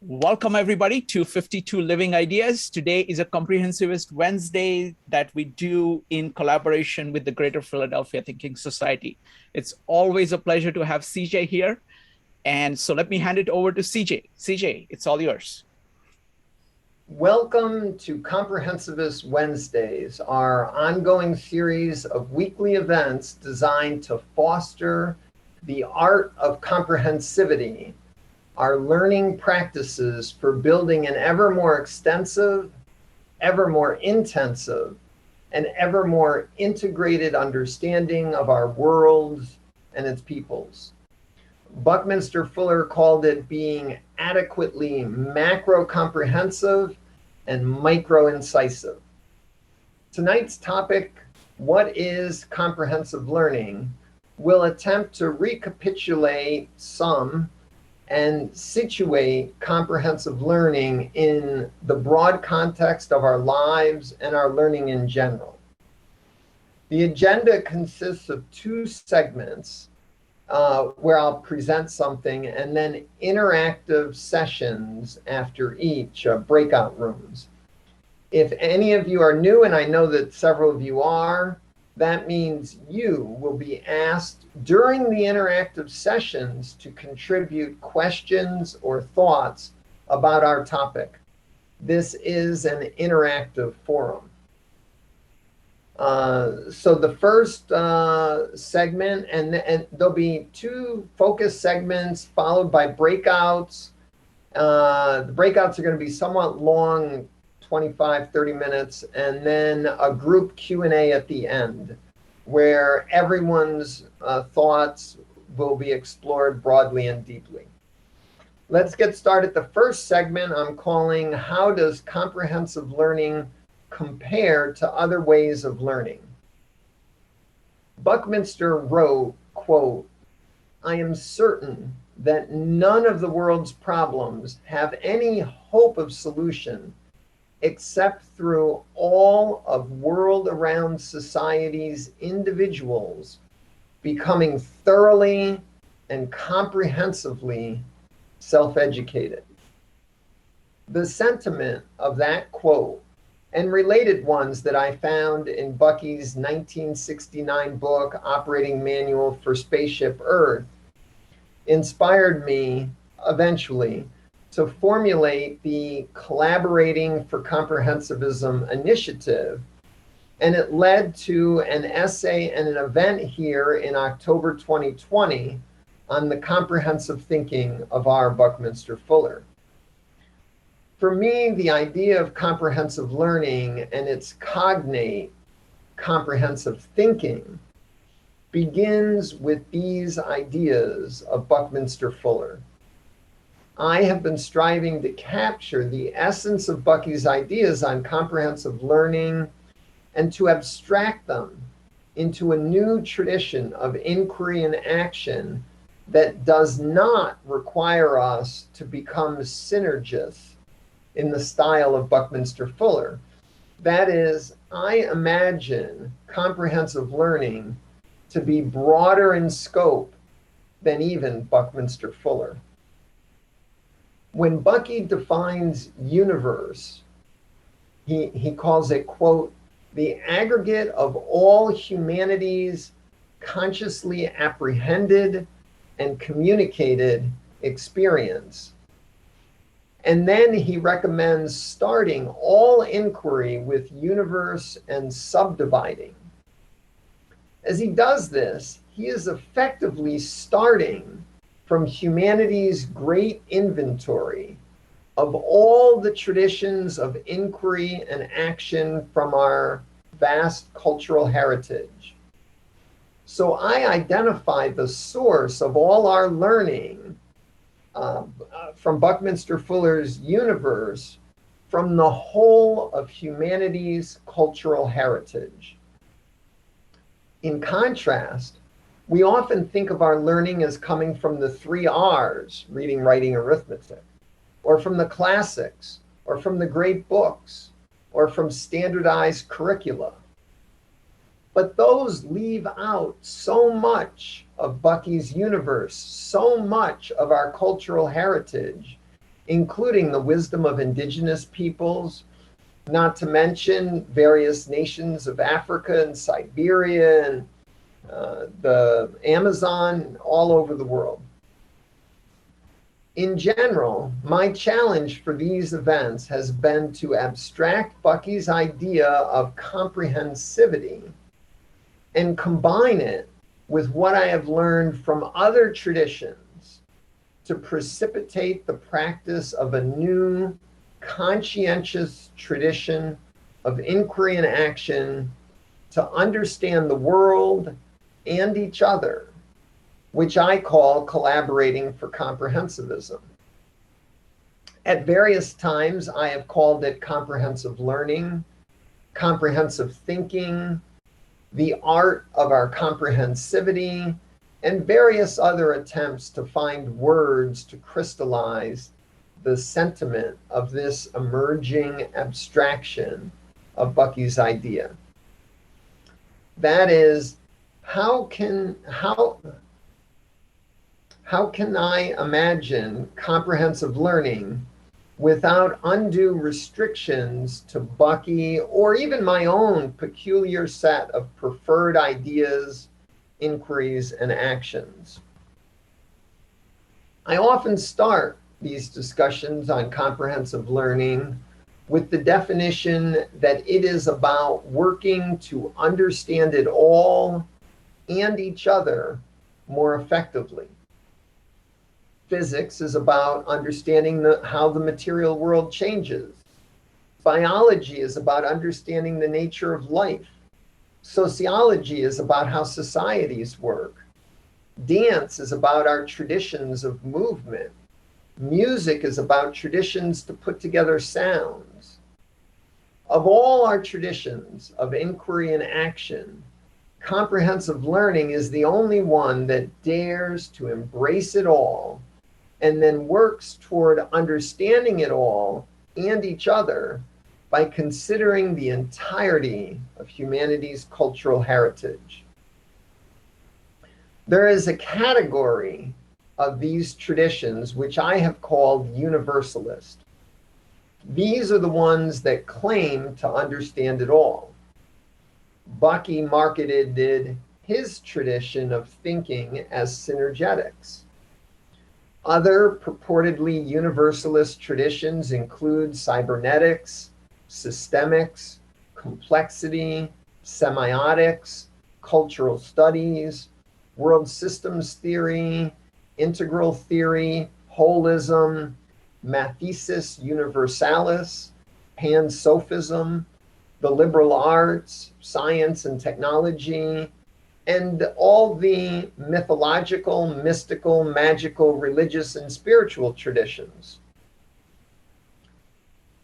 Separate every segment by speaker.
Speaker 1: Welcome, everybody, to 52 Living Ideas. Today is a Comprehensivist Wednesday that we do in collaboration with the Greater Philadelphia Thinking Society. It's always a pleasure to have CJ here. And so let me hand it over to CJ. CJ, it's all yours.
Speaker 2: Welcome to Comprehensivist Wednesdays, our ongoing series of weekly events designed to foster the art of comprehensivity, our learning practices for building an ever more extensive, ever more intensive, and ever more integrated understanding of our world and its peoples. Buckminster Fuller called it being adequately macro-comprehensive and micro-incisive. Tonight's topic, what is comprehensive learning, will attempt to recapitulate some and situate comprehensive learning in the broad context of our lives and our learning in general. The agenda consists of two segments where I'll present something and then interactive sessions after each, breakout rooms. If any of you are new, and I know that several of you are, that means you will be asked during the interactive sessions to contribute questions or thoughts about our topic. This is an interactive forum. So the first segment, and there'll be two focus segments followed by breakouts. The breakouts are going to be somewhat long, 25, 30 minutes, and then a group Q&A at the end where everyone's thoughts will be explored broadly and deeply. Let's get started. The first segment I'm calling, How Does Comprehensive Learning Compare to Other Ways of Learning? Buckminster wrote, quote, "I am certain that none of the world's problems have any hope of solution except through all of world around society's individuals becoming thoroughly and comprehensively self-educated." The sentiment of that quote and related ones that I found in Bucky's 1969 book, Operating Manual for Spaceship Earth, inspired me eventually to formulate the Collaborating for Comprehensivism initiative, and it led to an essay and an event here in October 2020 on the comprehensive thinking of our Buckminster Fuller. For me, the idea of comprehensive learning and its cognate comprehensive thinking begins with these ideas of Buckminster Fuller. I have been striving to capture the essence of Bucky's ideas on comprehensive learning and to abstract them into a new tradition of inquiry and action that does not require us to become synergists in the style of Buckminster Fuller. That is, I imagine comprehensive learning to be broader in scope than even Buckminster Fuller. When Bucky defines universe, he calls it, quote, "the aggregate of all humanity's consciously apprehended and communicated experience." And then he recommends starting all inquiry with universe and subdividing. As he does this, he is effectively starting from humanity's great inventory of all the traditions of inquiry and action from our vast cultural heritage. So I identify the source of all our learning from Buckminster Fuller's universe from the whole of humanity's cultural heritage. In contrast, we often think of our learning as coming from the 3 R's, reading, writing, arithmetic, or from the classics, or from the great books, or from standardized curricula. But those leave out so much of Bucky's universe, so much of our cultural heritage, including the wisdom of indigenous peoples, not to mention various nations of Africa and Siberia and the Amazon, all over the world. In general, my challenge for these events has been to abstract Bucky's idea of comprehensivity and combine it with what I have learned from other traditions to precipitate the practice of a new conscientious tradition of inquiry and action to understand the world and each other, which I call collaborating for comprehensivism. At various times, I have called it comprehensive learning, comprehensive thinking, the art of our comprehensivity, and various other attempts to find words to crystallize the sentiment of this emerging abstraction of Bucky's idea. That is, how can I imagine comprehensive learning without undue restrictions to Bucky or even my own peculiar set of preferred ideas, inquiries, and actions? I often start these discussions on comprehensive learning with the definition that it is about working to understand it all and each other more effectively. Physics is about understanding how the material world changes. Biology is about understanding the nature of life. Sociology is about how societies work. Dance is about our traditions of movement. Music is about traditions to put together sounds. Of all our traditions of inquiry and action, comprehensive learning is the only one that dares to embrace it all and then works toward understanding it all and each other by considering the entirety of humanity's cultural heritage. There is a category of these traditions which I have called universalist. These are the ones that claim to understand it all. Bucky marketed his tradition of thinking as synergetics. Other purportedly universalist traditions include cybernetics, systemics, complexity, semiotics, cultural studies, world systems theory, integral theory, holism, mathesis universalis, pan-sophism, the liberal arts, science and technology, and all the mythological, mystical, magical, religious, and spiritual traditions.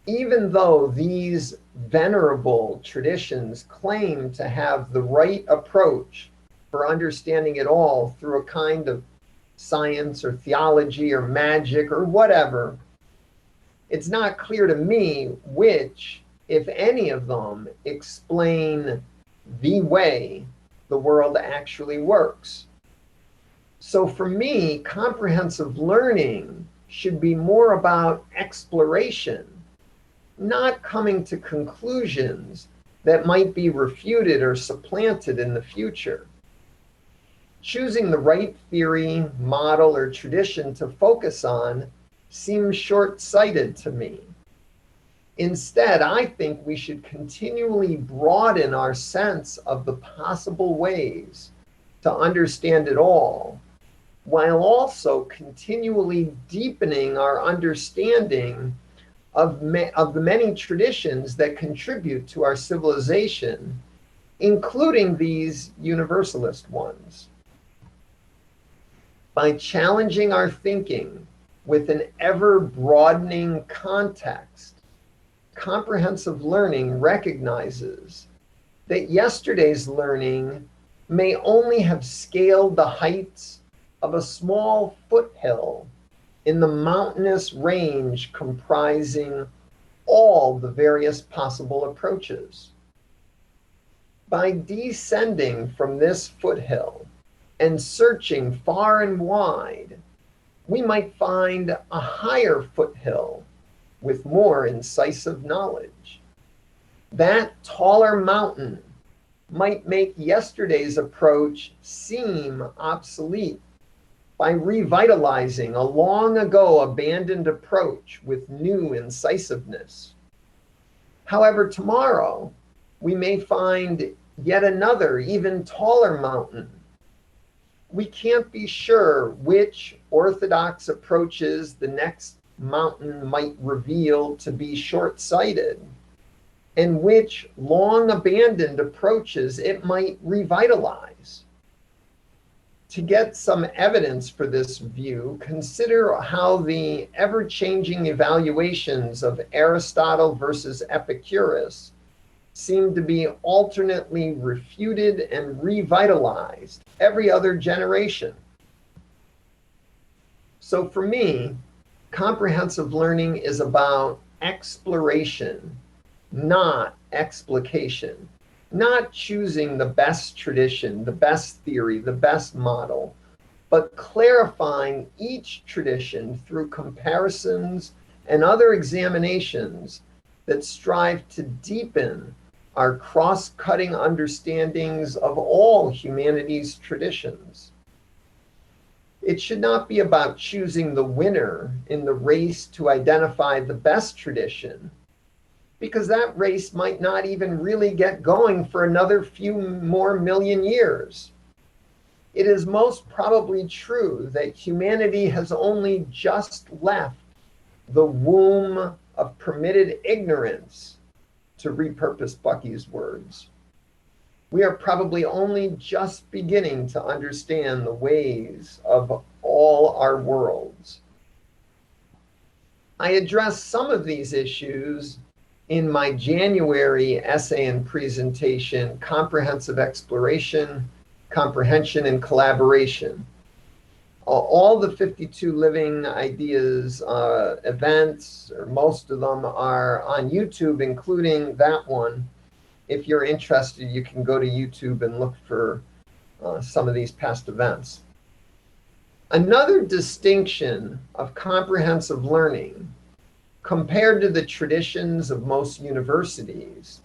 Speaker 2: Even though these venerable traditions claim to have the right approach for understanding it all through a kind of science or theology or magic or whatever, it's not clear to me which, if any of them, explain the way the world actually works. So for me, comprehensive learning should be more about exploration, not coming to conclusions that might be refuted or supplanted in the future. Choosing the right theory, model, or tradition to focus on seems short-sighted to me. Instead, I think we should continually broaden our sense of the possible ways to understand it all, while also continually deepening our understanding of the many traditions that contribute to our civilization, including these universalist ones. By challenging our thinking with an ever-broadening context, comprehensive learning recognizes that yesterday's learning may only have scaled the heights of a small foothill in the mountainous range comprising all the various possible approaches. By descending from this foothill and searching far and wide, we might find a higher foothill with more incisive knowledge. That taller mountain might make yesterday's approach seem obsolete by revitalizing a long ago abandoned approach with new incisiveness. However, tomorrow we may find yet another, even taller mountain. We can't be sure which orthodox approaches the next mountain might reveal to be short-sighted, and which long abandoned approaches it might revitalize. To get some evidence for this view, consider how the ever-changing evaluations of Aristotle versus Epicurus seem to be alternately refuted and revitalized every other generation. So for me, comprehensive learning is about exploration, not explication. Not choosing the best tradition, the best theory, the best model, but clarifying each tradition through comparisons and other examinations that strive to deepen our cross-cutting understandings of all humanity's traditions. It should not be about choosing the winner in the race to identify the best tradition, because that race might not even really get going for another few more million years. It is most probably true that humanity has only just left the womb of permitted ignorance, to repurpose Bucky's words. We are probably only just beginning to understand the ways of all our worlds. I address some of these issues in my January essay and presentation, Comprehensive Exploration, Comprehension, and Collaboration. All the 52 Living Ideas events, or most of them, are on YouTube, including that one. If you're interested, you can go to YouTube and look for some of these past events. Another distinction of comprehensive learning compared to the traditions of most universities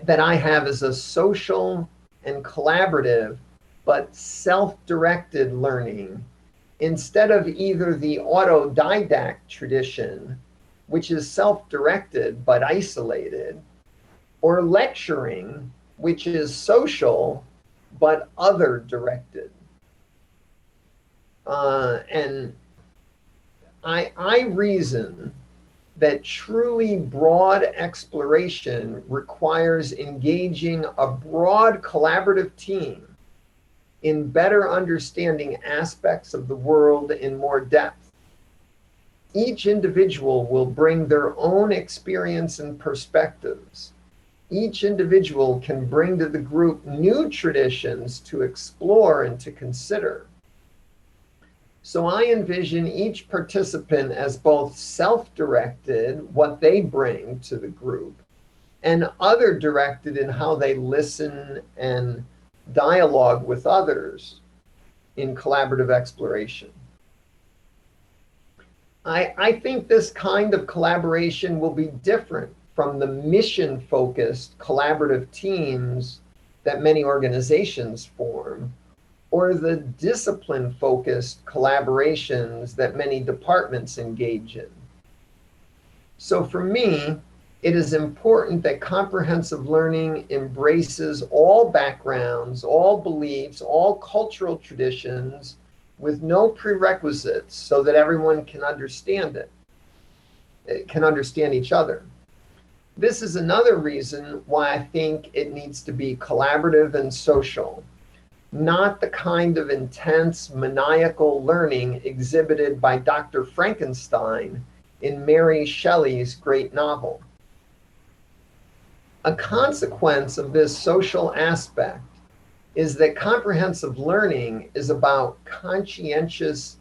Speaker 2: that I have as a social and collaborative but self-directed learning, instead of either the autodidact tradition, which is self-directed but isolated, or lecturing, which is social but other-directed. And I reason that truly broad exploration requires engaging a broad collaborative team in better understanding aspects of the world in more depth. Each individual will bring their own experience and perspectives. Each individual can bring to the group new traditions to explore and to consider. So I envision each participant as both self-directed, what they bring to the group, and other-directed in how they listen and dialogue with others in collaborative exploration. I think this kind of collaboration will be different from the mission-focused collaborative teams that many organizations form, or the discipline-focused collaborations that many departments engage in. So for me, it is important that comprehensive learning embraces all backgrounds, all beliefs, all cultural traditions with no prerequisites, so that everyone can understand it can understand each other. This is another reason why I think it needs to be collaborative and social, not the kind of intense maniacal learning exhibited by Dr. Frankenstein in Mary Shelley's great novel. A consequence of this social aspect is that comprehensive learning is about conscientious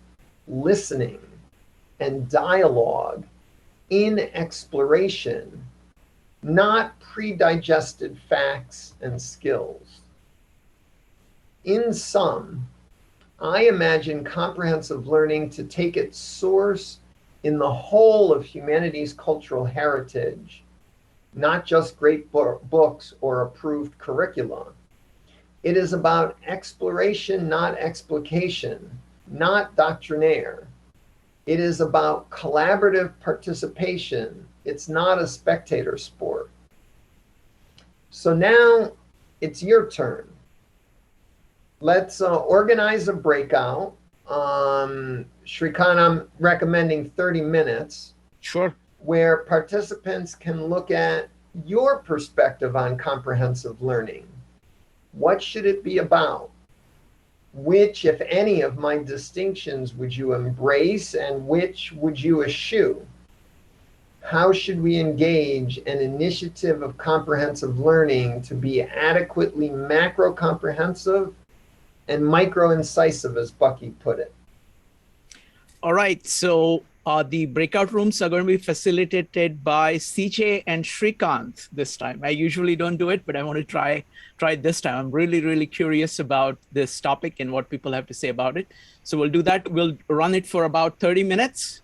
Speaker 2: listening and dialogue in exploration, not pre-digested facts and skills. In sum, I imagine comprehensive learning to take its source in the whole of humanity's cultural heritage, not just great books or approved curricula. It is about exploration, not explication, not doctrinaire. It is about collaborative participation. It's not a spectator sport. So now it's your turn. Let's organize a breakout. Shrikant, I'm recommending 30 minutes.
Speaker 1: Sure.
Speaker 2: Where participants can look at your perspective on comprehensive learning. What should it be about? Which, if any, of my distinctions would you embrace and which would you eschew? How should we engage an initiative of comprehensive learning to be adequately macro-comprehensive and micro-incisive, as Bucky put it?
Speaker 1: All right. So the breakout rooms are going to be facilitated by CJ and Shrikant this time. I usually don't do it, but I want to try it this time. I'm really, really curious about this topic and what people have to say about it. So we'll do that. We'll run it for about 30 minutes,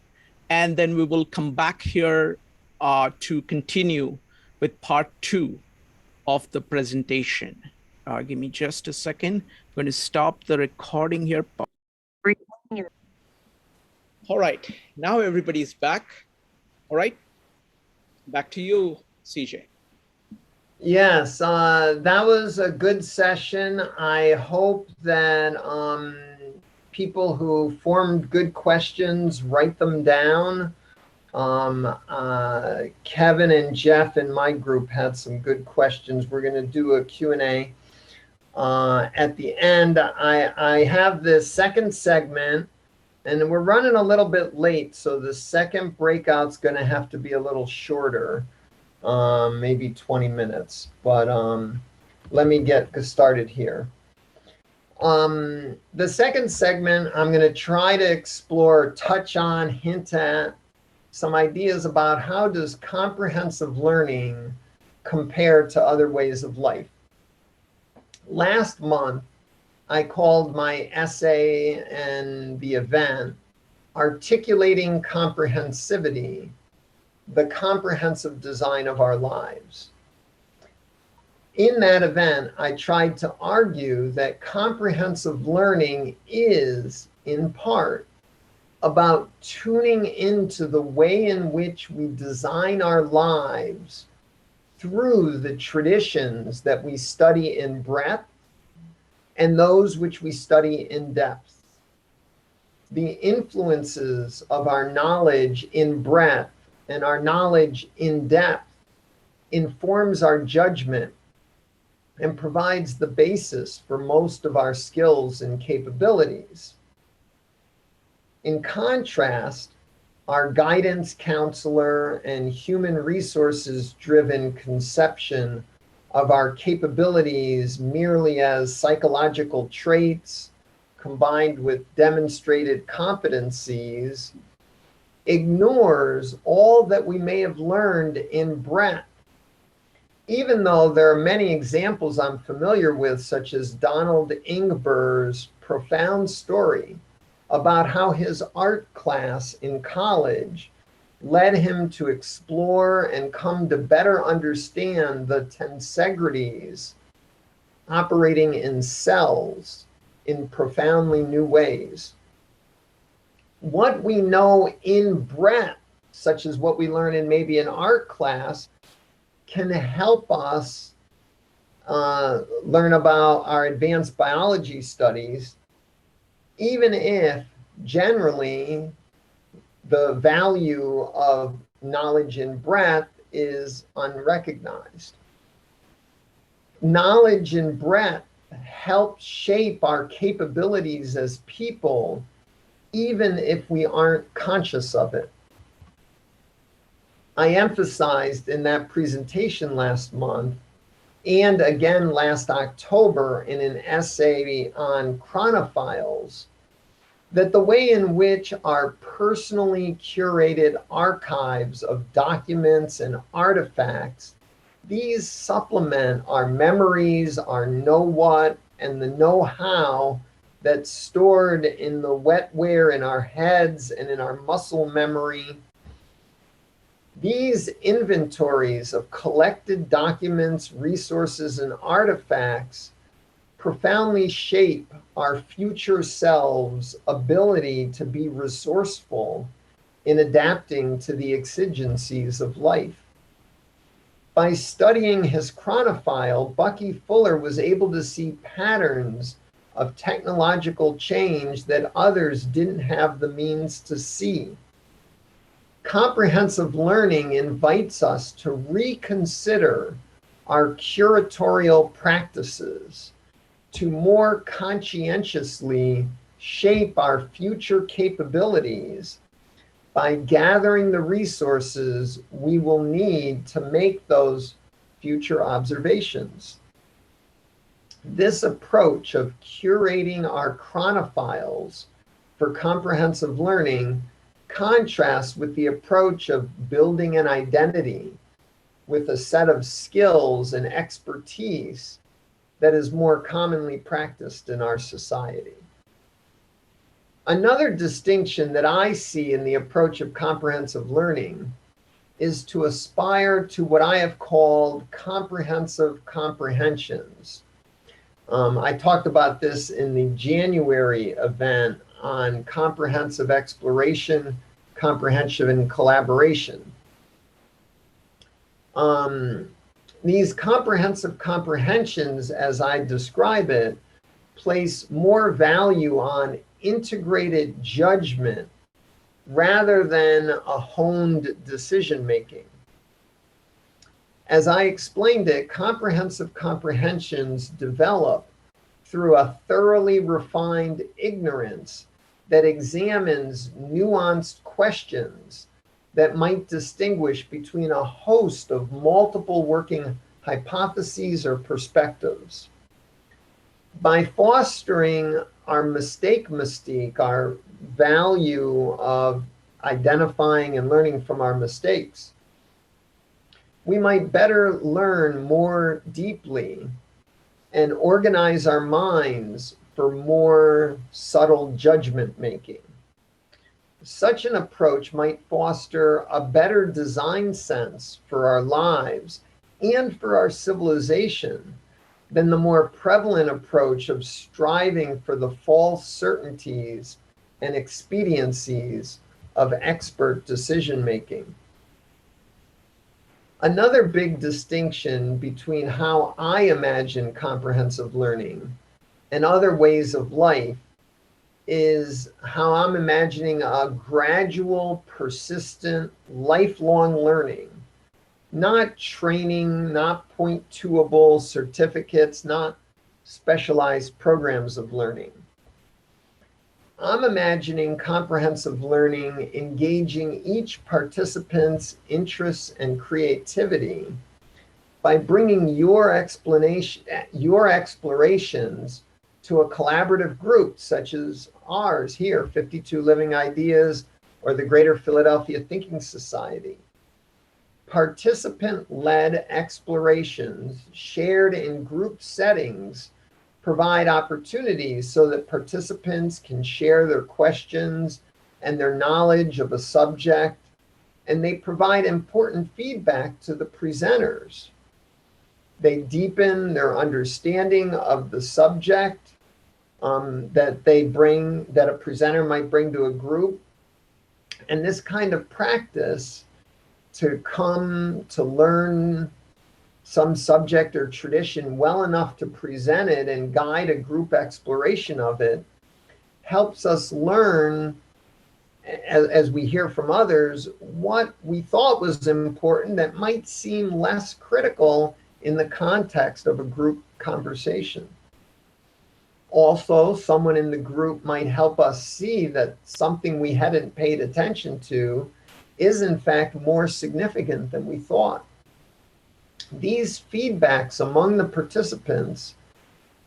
Speaker 1: and then we will come back here to continue with part 2 of the presentation. Give me just a second. I'm going to stop the recording here. All right, now everybody's back. All right, back to you, CJ.
Speaker 2: Yes, that was a good session. I hope that people who formed good questions write them down. Kevin and Jeff in my group had some good questions. We're going to do a Q&A at the end. I have this second segment. And we're running a little bit late, so the second breakout's going to have to be a little shorter, maybe 20 minutes. But let me get started here. The second segment, I'm going to try to explore, touch on, hint at some ideas about how does comprehensive learning compare to other ways of life. Last month, I called my essay and the event, Articulating Comprehensivity, the Comprehensive Design of Our Lives. In that event, I tried to argue that comprehensive learning is, in part, about tuning into the way in which we design our lives through the traditions that we study in breadth and those which we study in depth. The influences of our knowledge in breadth and our knowledge in depth informs our judgment and provides the basis for most of our skills and capabilities. In contrast, our guidance counselor and human resources driven conception of our capabilities merely as psychological traits combined with demonstrated competencies ignores all that we may have learned in breadth. Even though there are many examples I'm familiar with, such as Donald Ingber's profound story about how his art class in college led him to explore and come to better understand the tensegrities operating in cells in profoundly new ways. What we know in breadth, such as what we learn in maybe an art class, can help us learn about our advanced biology studies, even if generally the value of knowledge in breadth is unrecognized. Knowledge in breadth helps shape our capabilities as people, even if we aren't conscious of it. I emphasized in that presentation last month, and again last October in an essay on chronophiles, that the way in which our personally curated archives of documents and artifacts, these supplement our memories, our know-what, and the know-how that's stored in the wetware in our heads and in our muscle memory. These inventories of collected documents, resources, and artifacts profoundly shape our future selves' ability to be resourceful in adapting to the exigencies of life. By studying his chronophile, Bucky Fuller was able to see patterns of technological change that others didn't have the means to see. Comprehensive learning invites us to reconsider our curatorial practices, to more conscientiously shape our future capabilities by gathering the resources we will need to make those future observations. This approach of curating our chronophiles for comprehensive learning contrasts with the approach of building an identity with a set of skills and expertise that is more commonly practiced in our society. Another distinction that I see in the approach of comprehensive learning is to aspire to what I have called comprehensive comprehensions. I talked about this in the January event on comprehensive exploration, comprehension, and collaboration. These comprehensive comprehensions, as I describe it, place more value on integrated judgment rather than a honed decision making. As I explained it, comprehensive comprehensions develop through a thoroughly refined ignorance that examines nuanced questions that might distinguish between a host of multiple working hypotheses or perspectives. By fostering our mistake mystique, our value of identifying and learning from our mistakes, we might better learn more deeply and organize our minds for more subtle judgment making. Such an approach might foster a better design sense for our lives and for our civilization than the more prevalent approach of striving for the false certainties and expediencies of expert decision making. Another big distinction between how I imagine comprehensive learning and other ways of life is how I'm imagining a gradual, persistent, lifelong learning. Not training, not point-toable certificates, not specialized programs of learning. I'm imagining comprehensive learning engaging each participant's interests and creativity by bringing your explorations to a collaborative group such as ours here, 52 Living Ideas, or the Greater Philadelphia Thinking Society. Participant-led explorations shared in group settings provide opportunities so that participants can share their questions and their knowledge of a subject, and they provide important feedback to the presenters. They deepen their understanding of the subject that a presenter might bring to a group. And this kind of practice to come to learn some subject or tradition well enough to present it and guide a group exploration of it helps us learn, as we hear from others, what we thought was important that might seem less critical in the context of a group conversation. Also, someone in the group might help us see that something we hadn't paid attention to is in fact more significant than we thought. These feedbacks among the participants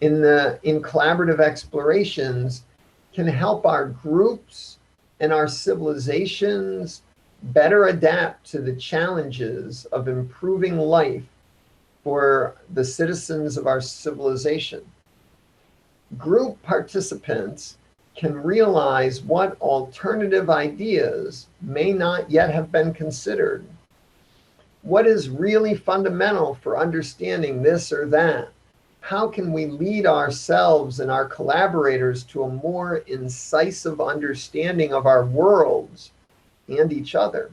Speaker 2: in collaborative explorations can help our groups and our civilizations better adapt to the challenges of improving life for the citizens of our civilization. Group participants can realize what alternative ideas may not yet have been considered. What is really fundamental for understanding this or that? How can we lead ourselves and our collaborators to a more incisive understanding of our worlds and each other?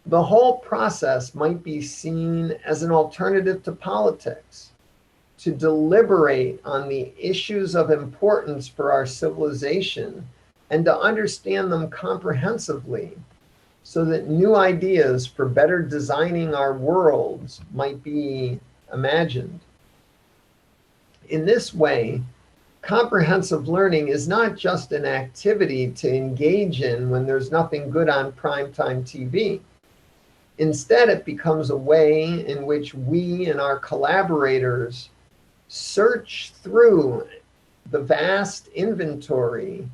Speaker 2: The whole process might be seen as an alternative to politics, to deliberate on the issues of importance for our civilization and to understand them comprehensively so that new ideas for better designing our worlds might be imagined. In this way, comprehensive learning is not just an activity to engage in when there's nothing good on primetime TV. Instead, it becomes a way in which we and our collaborators search through the vast inventory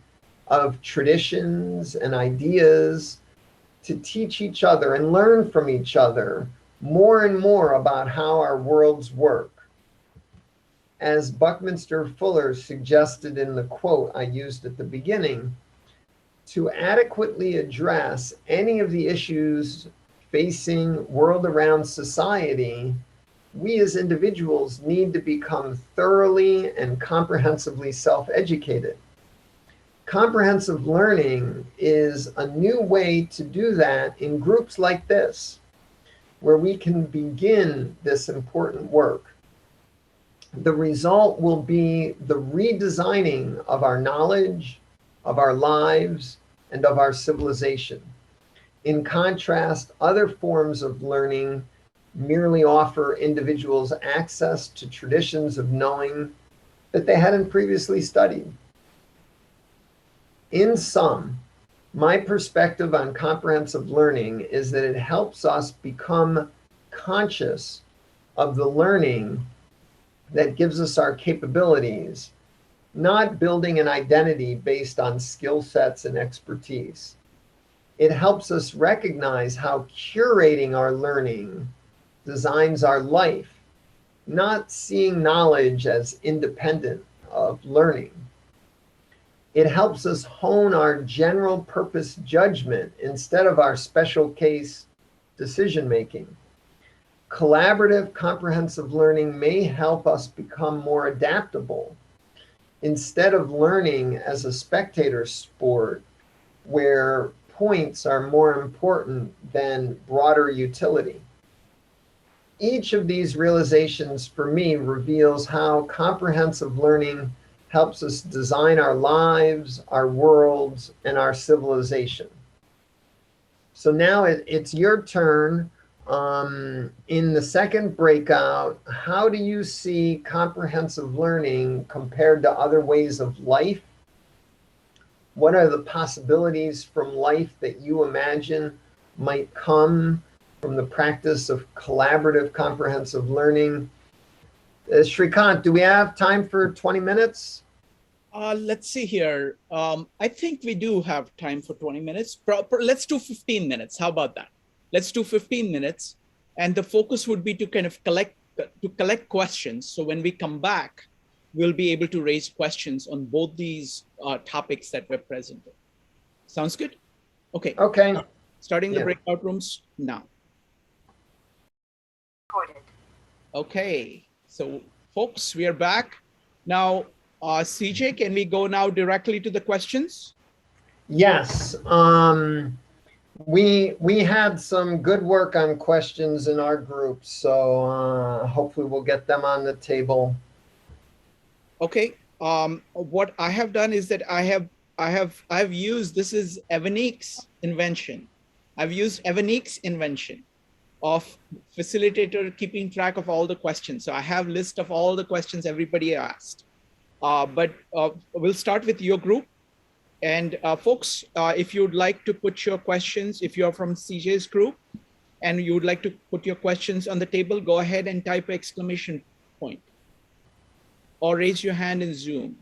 Speaker 2: of traditions and ideas to teach each other and learn from each other more and more about how our worlds work. As Buckminster Fuller suggested in the quote I used at the beginning, to adequately address any of the issues facing world around society, we as individuals need to become thoroughly and comprehensively self-educated. Comprehensive learning is a new way to do that in groups like this, where we can begin this important work. The result will be the redesigning of our knowledge, of our lives, and of our civilization. In contrast, other forms of learning merely offer individuals access to traditions of knowing that they hadn't previously studied. In sum, my perspective on comprehensive learning is that it helps us become conscious of the learning that gives us our capabilities, not building an identity based on skill sets and expertise. It helps us recognize how curating our learning designs our life, not seeing knowledge as independent of learning. It helps us hone our general purpose judgment instead of our special case decision making. Collaborative comprehensive learning may help us become more adaptable instead of learning as a spectator sport where points are more important than broader utility. Each of these realizations for me reveals how comprehensive learning helps us design our lives, our worlds, and our civilization. So now it's your turn. In the second breakout, how do you see comprehensive learning compared to other ways of life? What are the possibilities from life that you imagine might come from the practice of collaborative comprehensive learning? Shrikant, do we have time for 20 minutes?
Speaker 1: Let's see here. I think we do have time for 20 minutes. Let's do 15 minutes. How about that? Let's do 15 minutes. And the focus would be to kind of collect questions. So when we come back, we'll be able to raise questions on both these topics that were presented. Sounds good? Okay.
Speaker 2: Okay.
Speaker 1: Starting the breakout rooms now. Okay. So folks, we are back. Now, CJ, can we go now directly to the questions?
Speaker 2: Yes. We had some good work on questions in our group, so hopefully we'll get them on the table.
Speaker 1: Okay. What I have done is that I've used, this is Evanik's invention. I've used Evanik's invention of facilitator keeping track of all the questions. So I have list of all the questions everybody asked. But we'll start with your group. And folks, if you'd like to put your questions, if you're from CJ's group and you would like to put your questions on the table, go ahead and type exclamation point or raise your hand in Zoom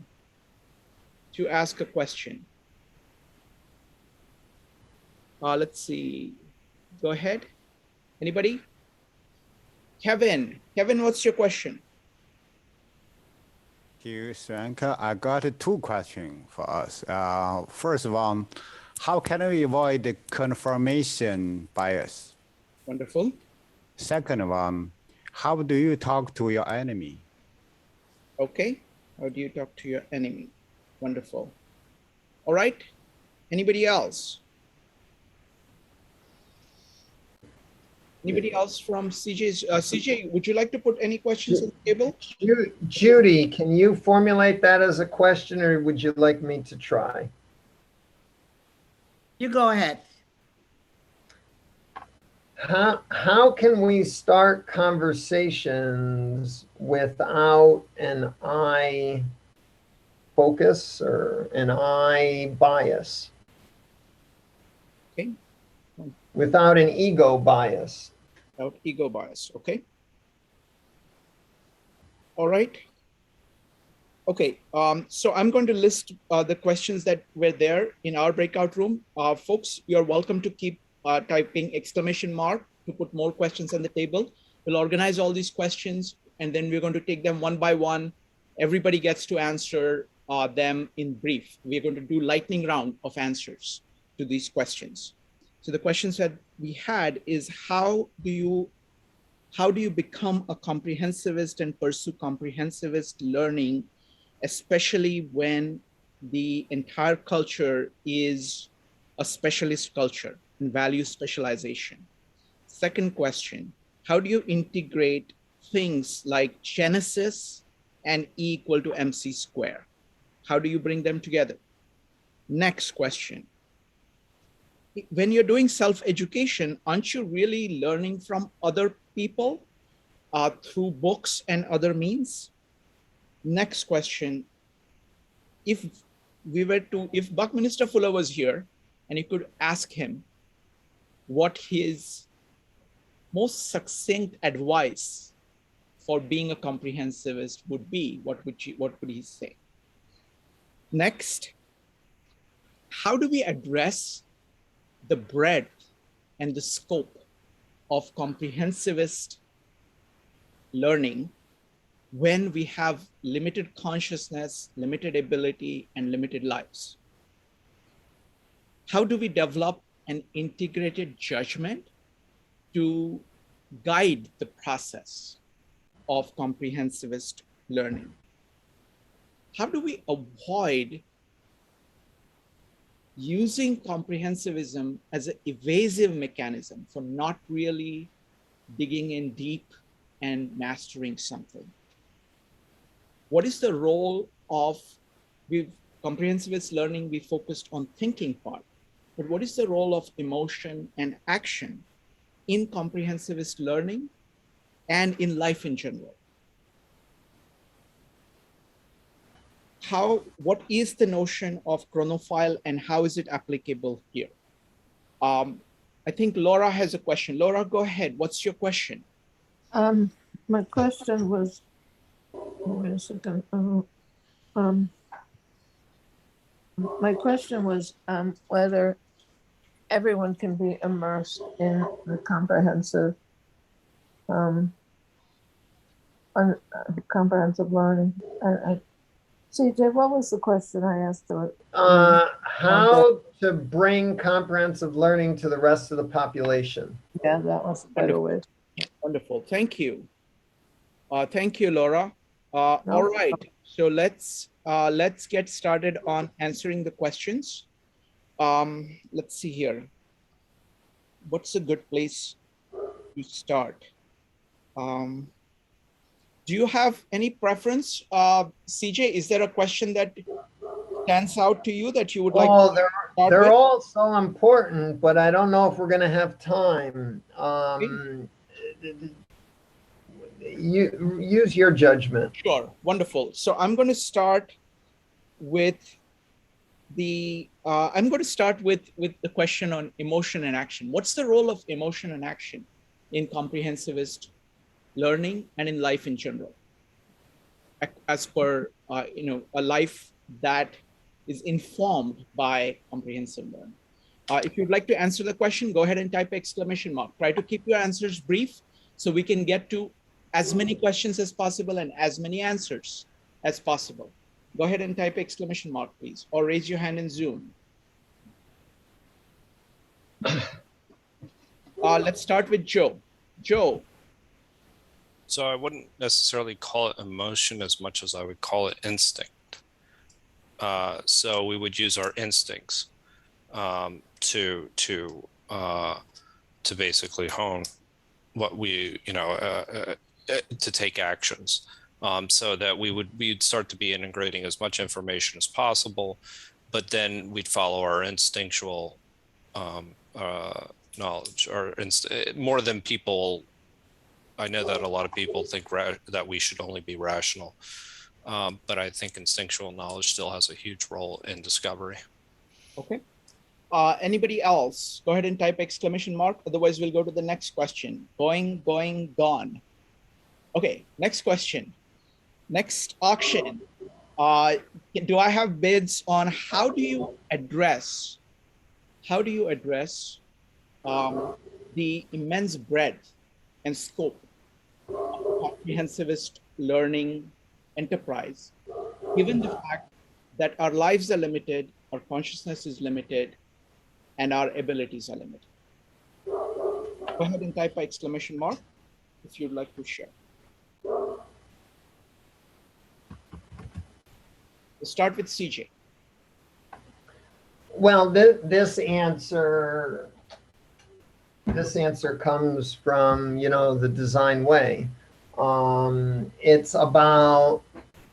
Speaker 1: to ask a question. Let's see. Go ahead. Anybody? Kevin, what's your question?
Speaker 3: Thank you, Sranka. I got two questions for us. First of all, how can we avoid the confirmation bias?
Speaker 1: Wonderful.
Speaker 3: Second of all, how do you talk to your enemy?
Speaker 1: Okay. How do you talk to your enemy? Wonderful. All right. Anybody else? Anybody else from CJ's? CJ, would you like to put any questions on the table?
Speaker 2: Judy, can you formulate that as a question, or would you like me to try?
Speaker 4: You go ahead.
Speaker 2: How can we start conversations without an I focus or an I bias?
Speaker 1: Okay.
Speaker 2: Without an ego bias.
Speaker 1: Without ego bias. Okay. All right. Okay. So I'm going to list the questions that were there in our breakout room. Folks, you're welcome to keep typing exclamation mark to put more questions on the table. We'll organize all these questions and then we're going to take them one by one. Everybody gets to answer them in brief. We're going to do lightning round of answers to these questions. So the questions that we had is how do you become a comprehensivist and pursue comprehensivist learning, especially when the entire culture is a specialist culture and values specialization? Second question, how do you integrate things like Genesis and E equal to MC square? How do you bring them together? Next question, when you're doing self-education, aren't you really learning from other people through books and other means? Next question, if Buckminster Fuller was here and you could ask him what his most succinct advice for being a comprehensivist would be, what would he say? Next, how do we address the breadth and the scope of comprehensivist learning when we have limited consciousness, limited ability, and limited lives? How do we develop an integrated judgment to guide the process of comprehensivist learning? How do we avoid using comprehensivism as an evasive mechanism for not really digging in deep and mastering something? What is the role of, comprehensivist learning, we focused on thinking part, but what is the role of emotion and action in comprehensivist learning and in life in general? What is the notion of chronophile and how is it applicable here? I think Laura has a question. Laura, go ahead. What's your question?
Speaker 5: My question was, wait a second. My question was whether everyone can be immersed in the comprehensive comprehensive learning. CJ, what was the question I asked to it?
Speaker 2: How to bring comprehensive learning to the rest of the population.
Speaker 5: Yeah, that was a better way.
Speaker 1: Wonderful. Thank you. Thank you, Laura. All right. So let's get started on answering the questions. Let's see here. What's a good place to start? Do you have any preference? CJ, is there a question that stands out to you that you would like to start
Speaker 2: they're
Speaker 1: with?
Speaker 2: all so important, but I don't know if we're going to have time. You use your judgment.
Speaker 1: Sure. Wonderful. So I'm going to start with the question on emotion and action. What's the role of emotion and action in comprehensivist learning and in life in general, as per a life that is informed by comprehensive learning? If you'd like to answer the question, go ahead and type exclamation mark. Try to keep your answers brief so we can get to as many questions as possible and as many answers as possible. Go ahead and type exclamation mark, please, or raise your hand in Zoom. Let's start with Joe. Joe.
Speaker 4: So I wouldn't necessarily call it emotion as much as I would call it instinct. So we would use our instincts to basically hone what we, to take actions, so that we'd start to be integrating as much information as possible, but then we'd follow our instinctual knowledge, or more than people. I know that a lot of people think that we should only be rational, but I think instinctual knowledge still has a huge role in discovery.
Speaker 1: Okay. Anybody else? Go ahead and type exclamation mark. Otherwise, we'll go to the next question. Going, gone. Okay, next question. Next auction. Do I have bids on how do you address the immense breadth and scope of comprehensivist learning enterprise, given the fact that our lives are limited, our consciousness is limited, and our abilities are limited? Go ahead and type exclamation mark if you'd like to share. We'll start with CJ.
Speaker 2: Well, this answer comes from, the design way. It's about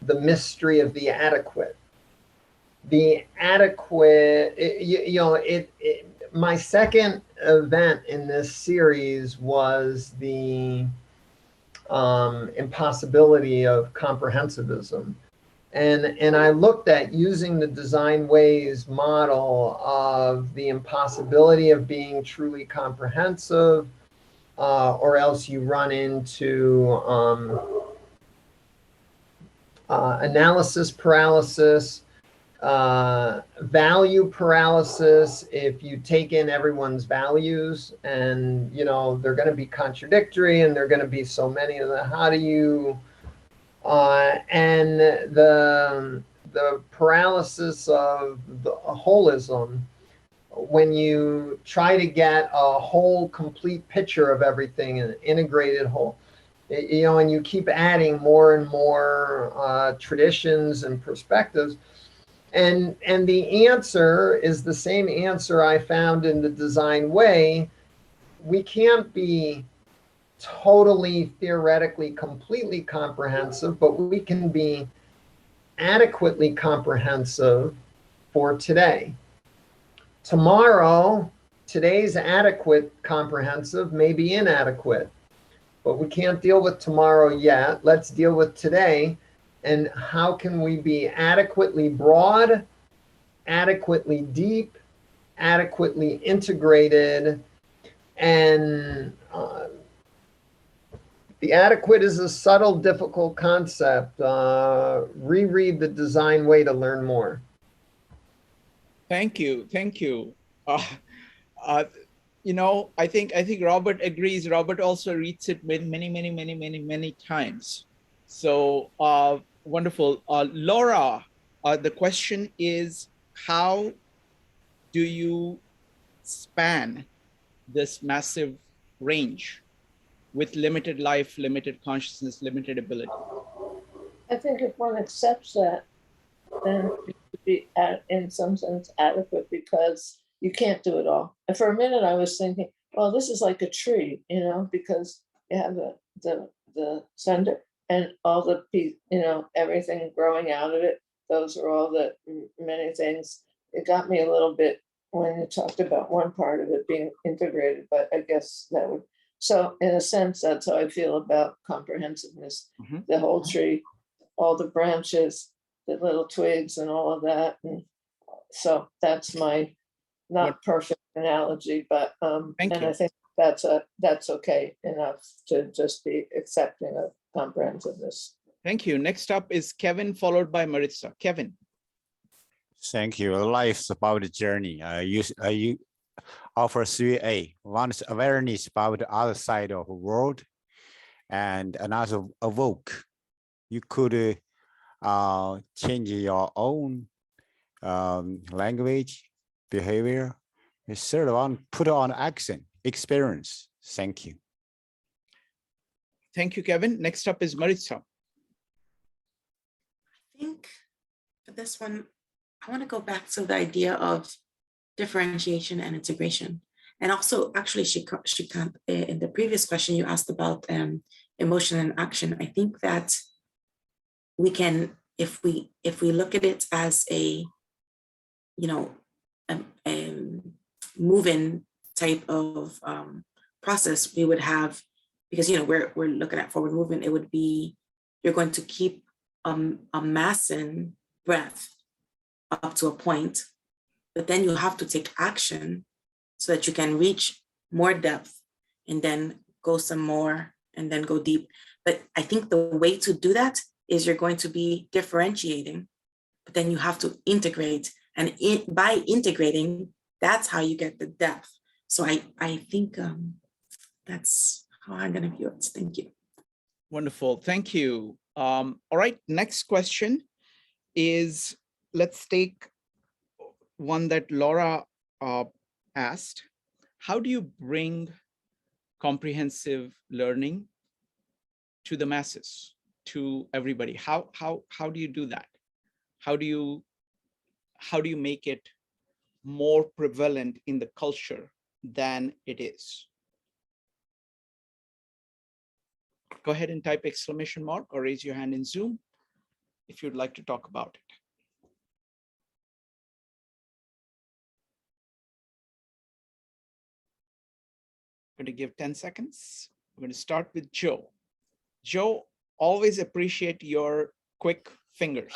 Speaker 2: the mystery of the adequate. The adequate, my second event in this series was the impossibility of comprehensivism. And I looked at using the design ways model of the impossibility of being truly comprehensive, or else you run into analysis paralysis, value paralysis if you take in everyone's values, and they're going to be contradictory, and there are going to be so many of them. How do you and the paralysis of the holism, when you try to get a whole complete picture of everything, an integrated whole, and you keep adding more and more traditions and perspectives. And the answer is the same answer I found in the design way. We can't be totally theoretically completely comprehensive, but we can be adequately comprehensive for today. Tomorrow, today's adequate comprehensive may be inadequate, but we can't deal with tomorrow yet. Let's deal with today. And how can we be adequately broad, adequately deep, adequately integrated? And the adequate is a subtle, difficult concept. Reread the design way to learn more.
Speaker 1: Thank you. I think Robert agrees. Robert also reads it with many times. So wonderful. Laura, the question is, how do you span this massive range with limited life, limited consciousness, limited ability?
Speaker 5: I think if one accepts that, then it would be in some sense adequate, because you can't do it all. And for a minute I was thinking, well, this is like a tree, because you have the center and all the, everything growing out of it. Those are all the many things. It got me a little bit when you talked about one part of it being integrated, but I guess that would. So in a sense, that's how I feel about comprehensiveness. Mm-hmm. The whole tree, all the branches, the little twigs and all of that. And so that's my not perfect analogy, but and I think that's okay enough to just be accepting of comprehensiveness.
Speaker 1: Thank you. Next up is Kevin, followed by Maritza. Kevin.
Speaker 3: Thank you. Life's about the journey. You offer 3A. One is awareness about the other side of the world, and another awoke. You could change your own language, behavior. Third one, put on action, experience. Thank you.
Speaker 1: Thank you, Kevin. Next up is Maritza.
Speaker 6: I think for this one, I want to go back to the idea of differentiation and integration. And also, actually, Shrikant, in the previous question, you asked about emotion and action. I think that we can, if we look at it as a, move-in type of process, we would have, because we're looking at forward movement, it would be, you're going to keep amassing breath up to a point, but then you have to take action so that you can reach more depth and then go some more and then go deep. But I think the way to do that is you're going to be differentiating, but then you have to integrate. And by integrating, that's how you get the depth. So I think that's how I'm going to view it. Thank you.
Speaker 1: Wonderful. Thank you. All right. Next question is, let's take one that Laura asked. How do you bring comprehensive learning to the masses, to everybody? How do you do that? How do you make it more prevalent in the culture than it is? Go ahead and type exclamation mark or raise your hand in Zoom if you'd like to talk about it. I'm going to give 10 seconds. I'm going to start with Joe. Joe, always appreciate your quick fingers.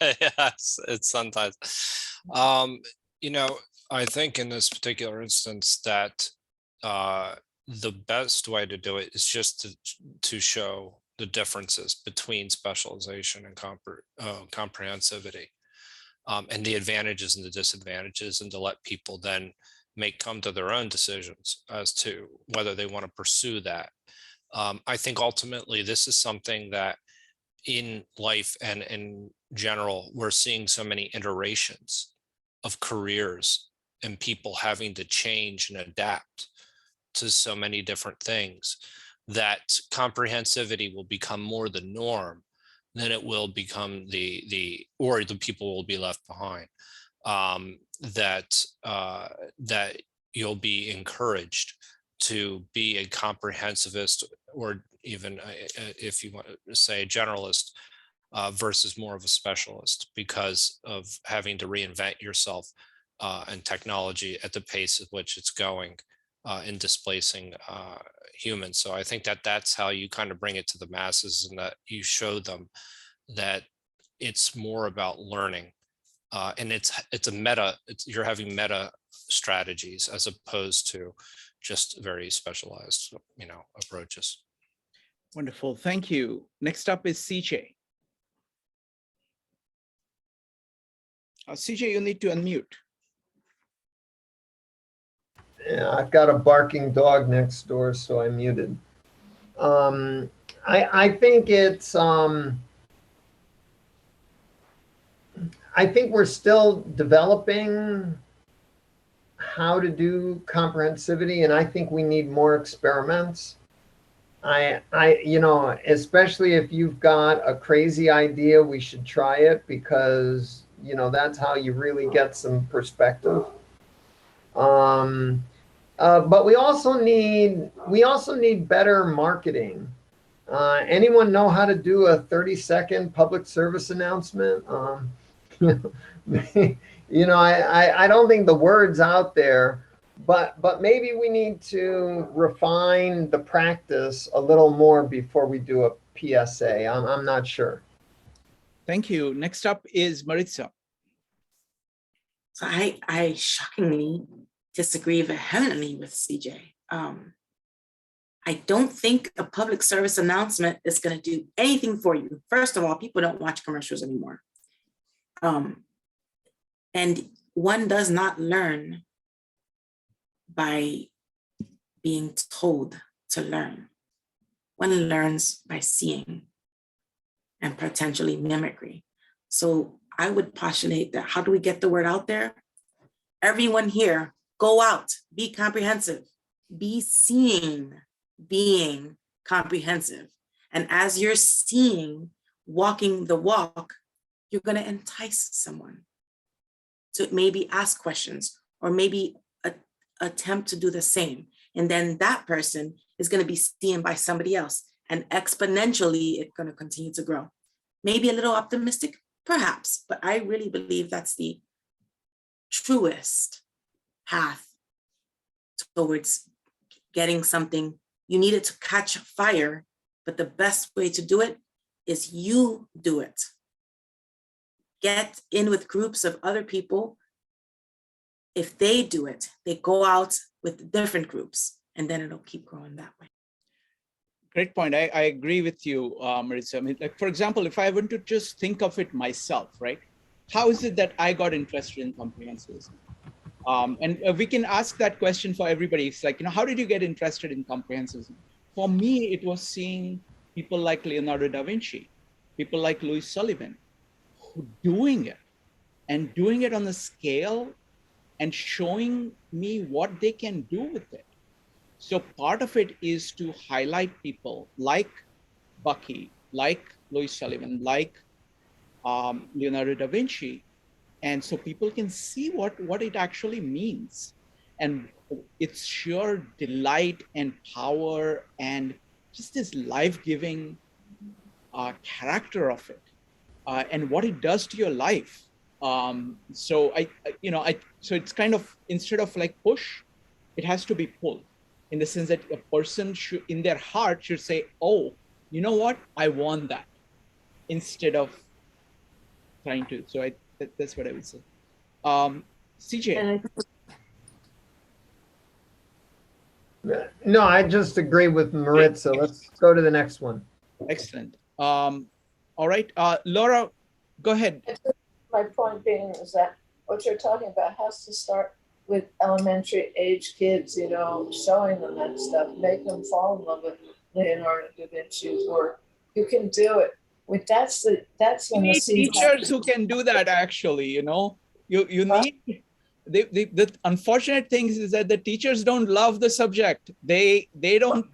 Speaker 4: Yes, it's sometimes. I think in this particular instance that the best way to do it is just to show the differences between specialization and comprehensivity, and the advantages and the disadvantages, and to let people then come to their own decisions as to whether they want to pursue that. I think ultimately this is something that in life and in general, we're seeing so many iterations of careers and people having to change and adapt to so many different things, that comprehensivity will become more the norm than it will become the people will be left behind. That you'll be encouraged to be a comprehensivist, or even if you want to say a generalist, versus more of a specialist, because of having to reinvent yourself and technology at the pace at which it's going in displacing humans. So I think that that's how you kind of bring it to the masses, and that you show them that it's more about learning, and you're having meta strategies as opposed to just very specialized, approaches.
Speaker 1: Wonderful. Thank you. Next up is CJ. CJ, you need to unmute.
Speaker 2: Yeah, I've got a barking dog next door, so I muted. I think it's, I think we're still developing how to do comprehensivity, and I think we need more experiments. Especially if you've got a crazy idea, we should try it, because, that's how you really get some perspective. But we also need better marketing. Anyone know how to do a 30-second public service announcement? I don't think the word's out there, but maybe we need to refine the practice a little more before we do a PSA. I'm not sure.
Speaker 1: Thank you. Next up is Maritza.
Speaker 6: So I shockingly disagree vehemently with CJ. I don't think a public service announcement is going to do anything for you. First of all, people don't watch commercials anymore. And one does not learn by being told to learn. One learns by seeing. and potentially mimicry. So I would postulate that how do we get the word out there? Everyone here, go out, be comprehensive, be seen being comprehensive. And as you're seeing, walking the walk, you're going to entice someone to maybe ask questions or maybe attempt to do the same. And then that person is going to be seen by somebody else. And exponentially, it's going to continue to grow. Maybe a little optimistic, perhaps, but I really believe that's the truest path towards getting something. You need it to catch fire, but the best way to do it is you do it. Get in with groups of other people. If they do it, they go out with different groups, and then it'll keep growing that way.
Speaker 1: Great point. I agree with you, Maritza. I mean, like, for example, if I were to just think of it myself, right? How is it that I got interested in comprehensivism? And we can ask that question for everybody. It's like, how did you get interested in comprehensivism? For me, it was seeing people like Leonardo da Vinci, people like Louis Sullivan, who doing it and doing it on a scale and showing me what they can do with it. So part of it is to highlight people like Bucky, like Louis Sullivan, like Leonardo da Vinci. And so people can see what it actually means. And its sheer delight and power and just this life-giving character of it and what it does to your life. So so it's kind of, instead of like push, it has to be pull, in the sense that a person should, in their heart, should say, oh, you know what? I want that, instead of trying to. So that's what I would say. CJ.
Speaker 2: No, I just agree with Maritza. Let's go to the next one.
Speaker 1: Excellent. All right, Laura, go ahead.
Speaker 5: My point being is that what you're talking about has to start with elementary age kids, showing them that stuff, make them fall in love with Leonardo da Vinci's work. You can do it. That's when the
Speaker 1: teachers who can do that, actually. You need the unfortunate things is that the teachers don't love the subject. They don't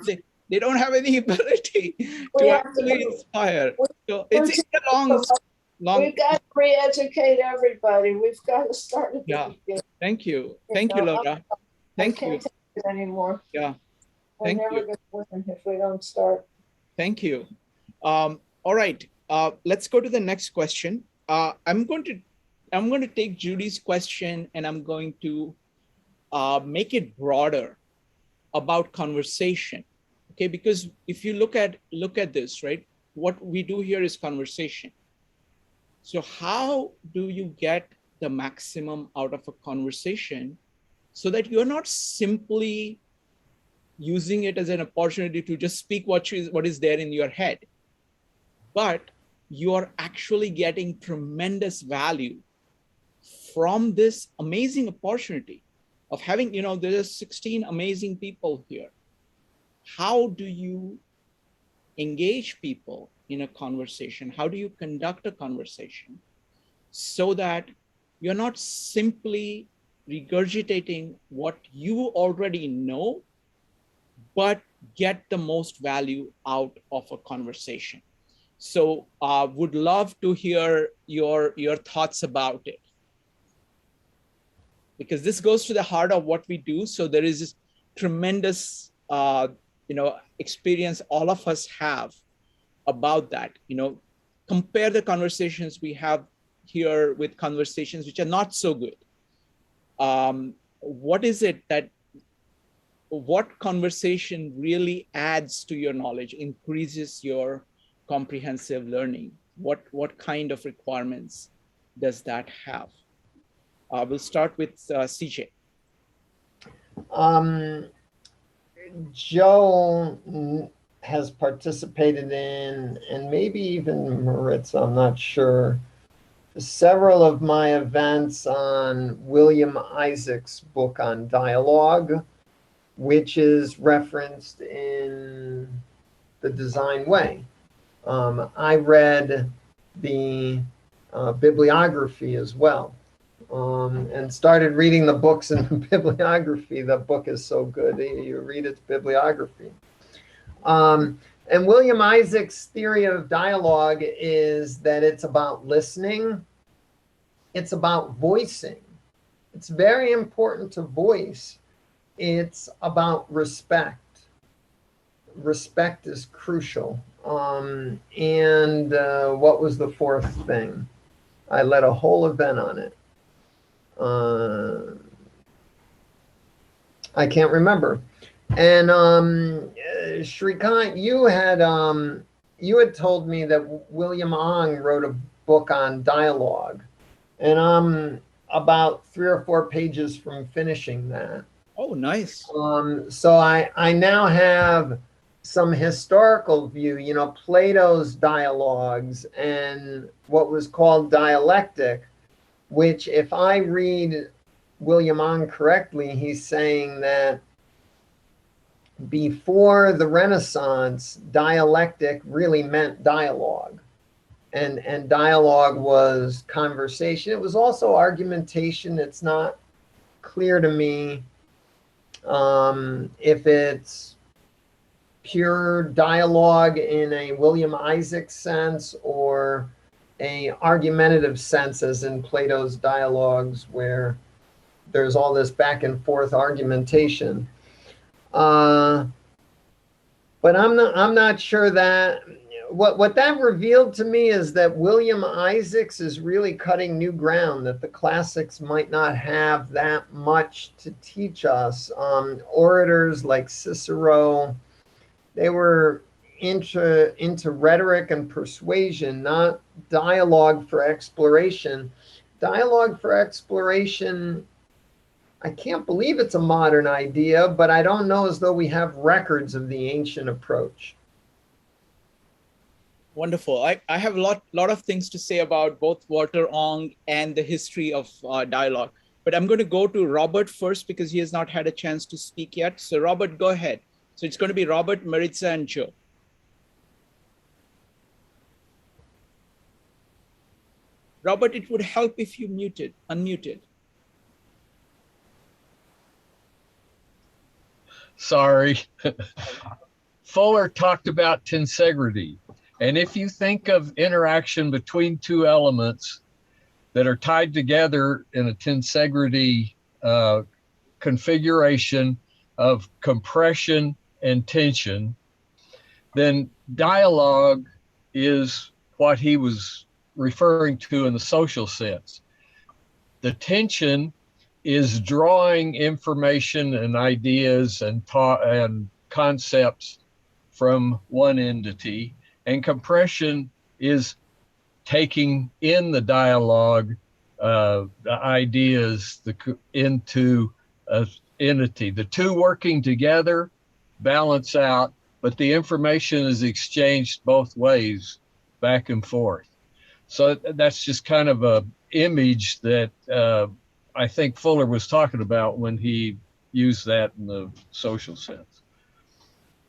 Speaker 1: have any ability to actually inspire. So it's a long.
Speaker 5: We've got to re-educate everybody. We've got to start at the beginning.
Speaker 1: Thank you, Laura. Thank you.
Speaker 5: I can't take it anymore.
Speaker 1: Yeah.
Speaker 5: We're never going to win if we don't start.
Speaker 1: Thank you. All right. Let's go to the next question. I'm going to take Judy's question and I'm going to make it broader about conversation. Okay, because if you look at this, right, what we do here is conversation. So how do you get the maximum out of a conversation so that you're not simply using it as an opportunity to just speak what is there in your head, but you are actually getting tremendous value from this amazing opportunity of having, there's 16 amazing people here. How do you engage people in a conversation? How do you conduct a conversation so that you're not simply regurgitating what you already know, but get the most value out of a conversation? So would love to hear your thoughts about it, because this goes to the heart of what we do. So there is this tremendous experience all of us have about that. Compare the conversations we have here with conversations which are not so good. What is it that, what conversation really adds to your knowledge, increases your comprehensive learning? What kind of requirements does that have? We'll start with CJ.
Speaker 2: Joe has participated in, and maybe even Maritza, I'm not sure, several of my events on William Isaac's book on dialogue, which is referenced in The Design Way. I read the bibliography as well, and started reading the books in the bibliography. The book is so good. You read its bibliography. And William Isaac's theory of dialogue is that it's about listening. It's about voicing. It's very important to voice. It's about respect. Respect is crucial. And what was the fourth thing? I led a whole event on it. I can't remember. And Shrikant, you had told me that William Ong wrote a book on dialogue, and I'm about 3 or 4 pages from finishing that.
Speaker 1: Oh, nice.
Speaker 2: So I now have some historical view, you know, Plato's dialogues and what was called dialectic, which if I read William Ong correctly, he's saying that before the Renaissance, dialectic really meant dialogue. And dialogue was conversation. It was also argumentation. It's not clear to me if it's pure dialogue in a William Isaac sense or a argumentative sense as in Plato's dialogues where there's all this back and forth argumentation. But I'm not sure that what that revealed to me is that William Isaacs is really cutting new ground, that the classics might not have that much to teach us. Orators like Cicero, they were into rhetoric and persuasion, not dialogue for exploration. Dialogue for exploration, I can't believe it's a modern idea, but I don't know as though we have records of the ancient approach.
Speaker 1: Wonderful. I have a lot of things to say about both Walter Ong and the history of dialogue. But I'm going to go to Robert first because he has not had a chance to speak yet. So Robert, go ahead. So it's going to be Robert, Maritza, and Joe. Robert, it would help if you unmuted.
Speaker 7: Sorry. Fuller talked about tensegrity. And if you think of interaction between two elements that are tied together in a tensegrity configuration of compression and tension, then dialogue is what he was referring to in the social sense. The tension is drawing information and ideas and concepts from one entity, and compression is taking in the dialogue, the ideas into an entity. The two working together balance out, but the information is exchanged both ways, back and forth. So that's just kind of a image that I think Fuller was talking about when he used that in the social sense.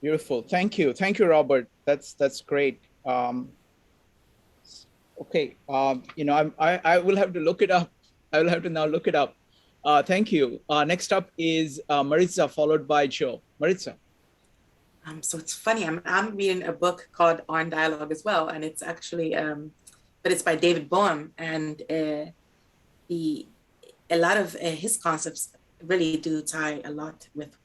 Speaker 1: Beautiful. Thank you, Robert. That's great. Okay. You know, I will have to look it up. I will have to now look it up. Thank you. Next up is Maritza, followed by Joe. Maritza.
Speaker 6: So it's funny. I'm reading a book called On Dialogue as well, and it's actually, but it's by David Bohm, and a lot of his concepts really do tie a lot with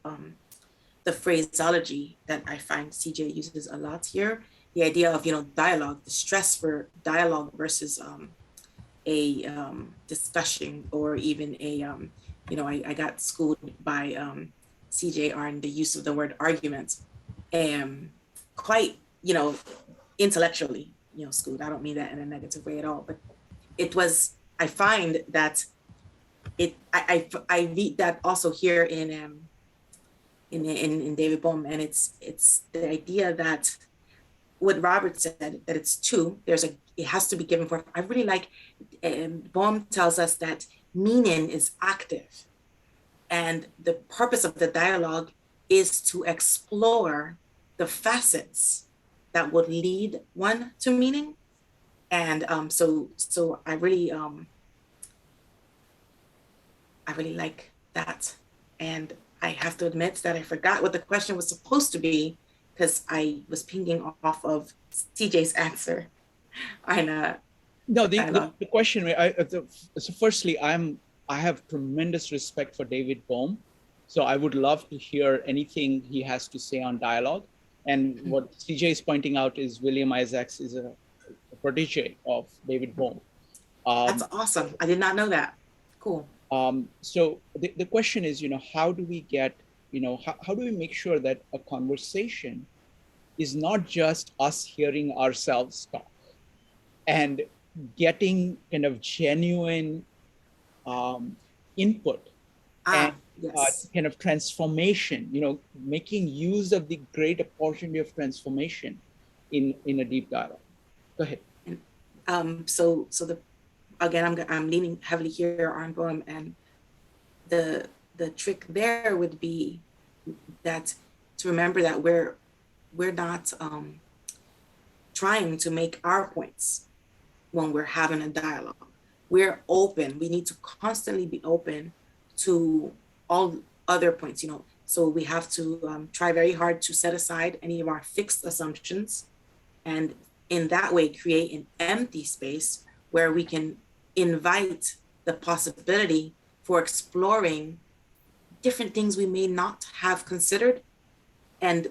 Speaker 6: the phraseology that I find CJ uses a lot here. The idea of, dialogue, the stress for dialogue versus a discussion, or even a, I got schooled by CJ on the use of the word argument, quite, intellectually, schooled. I don't mean that in a negative way at all, but it was, I find that I read that also here in David Bohm, and it's the idea that what Robert said, that it's two, it has to be given forth. I really like, Bohm tells us that meaning is active, and the purpose of the dialogue is to explore the facets that would lead one to meaning. And so I really like that. And I have to admit that I forgot what the question was supposed to be because I was pinging off of CJ's answer.
Speaker 1: No, the question. So firstly, I have tremendous respect for David Bohm, so I would love to hear anything he has to say on dialogue. And what CJ is pointing out is William Isaacs is a protege of David Bohm.
Speaker 6: That's awesome. I did not know that. Cool.
Speaker 1: So the question is, how do we get, how do we make sure that a conversation is not just us hearing ourselves talk and getting kind of genuine input and
Speaker 6: yes.
Speaker 1: kind of transformation, making use of the great opportunity of transformation in a deep dialogue. Go ahead.
Speaker 6: Again, I'm leaning heavily here on Bohm, and the trick there would be that to remember that we're not trying to make our points when we're having a dialogue. We're open. We need to constantly be open to all other points, So we have to try very hard to set aside any of our fixed assumptions, and in that way create an empty space where we can invite the possibility for exploring different things we may not have considered. And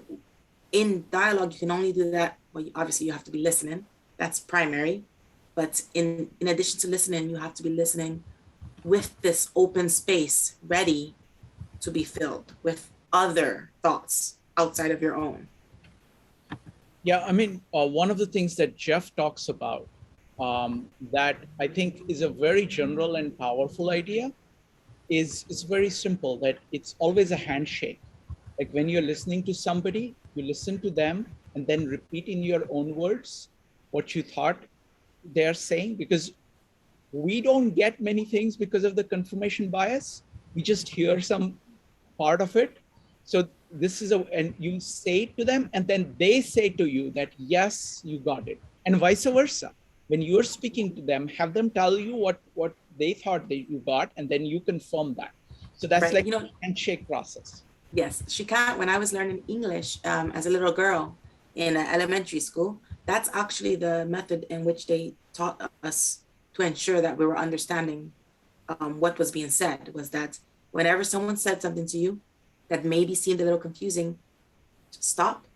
Speaker 6: in dialogue, you can only do that. Well, obviously you have to be listening. That's primary. But in addition to listening, you have to be listening with this open space ready to be filled with other thoughts outside of your own.
Speaker 1: Yeah, I mean, one of the things that Jeff talks about that I think is a very general and powerful idea is it's very simple, that it's always a handshake. Like when you're listening to somebody, you listen to them and then repeat in your own words what you thought they're saying, because we don't get many things because of the confirmation bias. We just hear some part of it. So this is and you say it to them and then they say to you that, yes, you got it. And vice versa. When you're speaking to them, have them tell you what they thought that you got, and then you confirm that. So that's right. Like a handshake process.
Speaker 6: Yes, when I was learning English as a little girl in elementary school, that's actually the method in which they taught us to ensure that we were understanding what was being said, was that whenever someone said something to you that maybe seemed a little confusing, stop,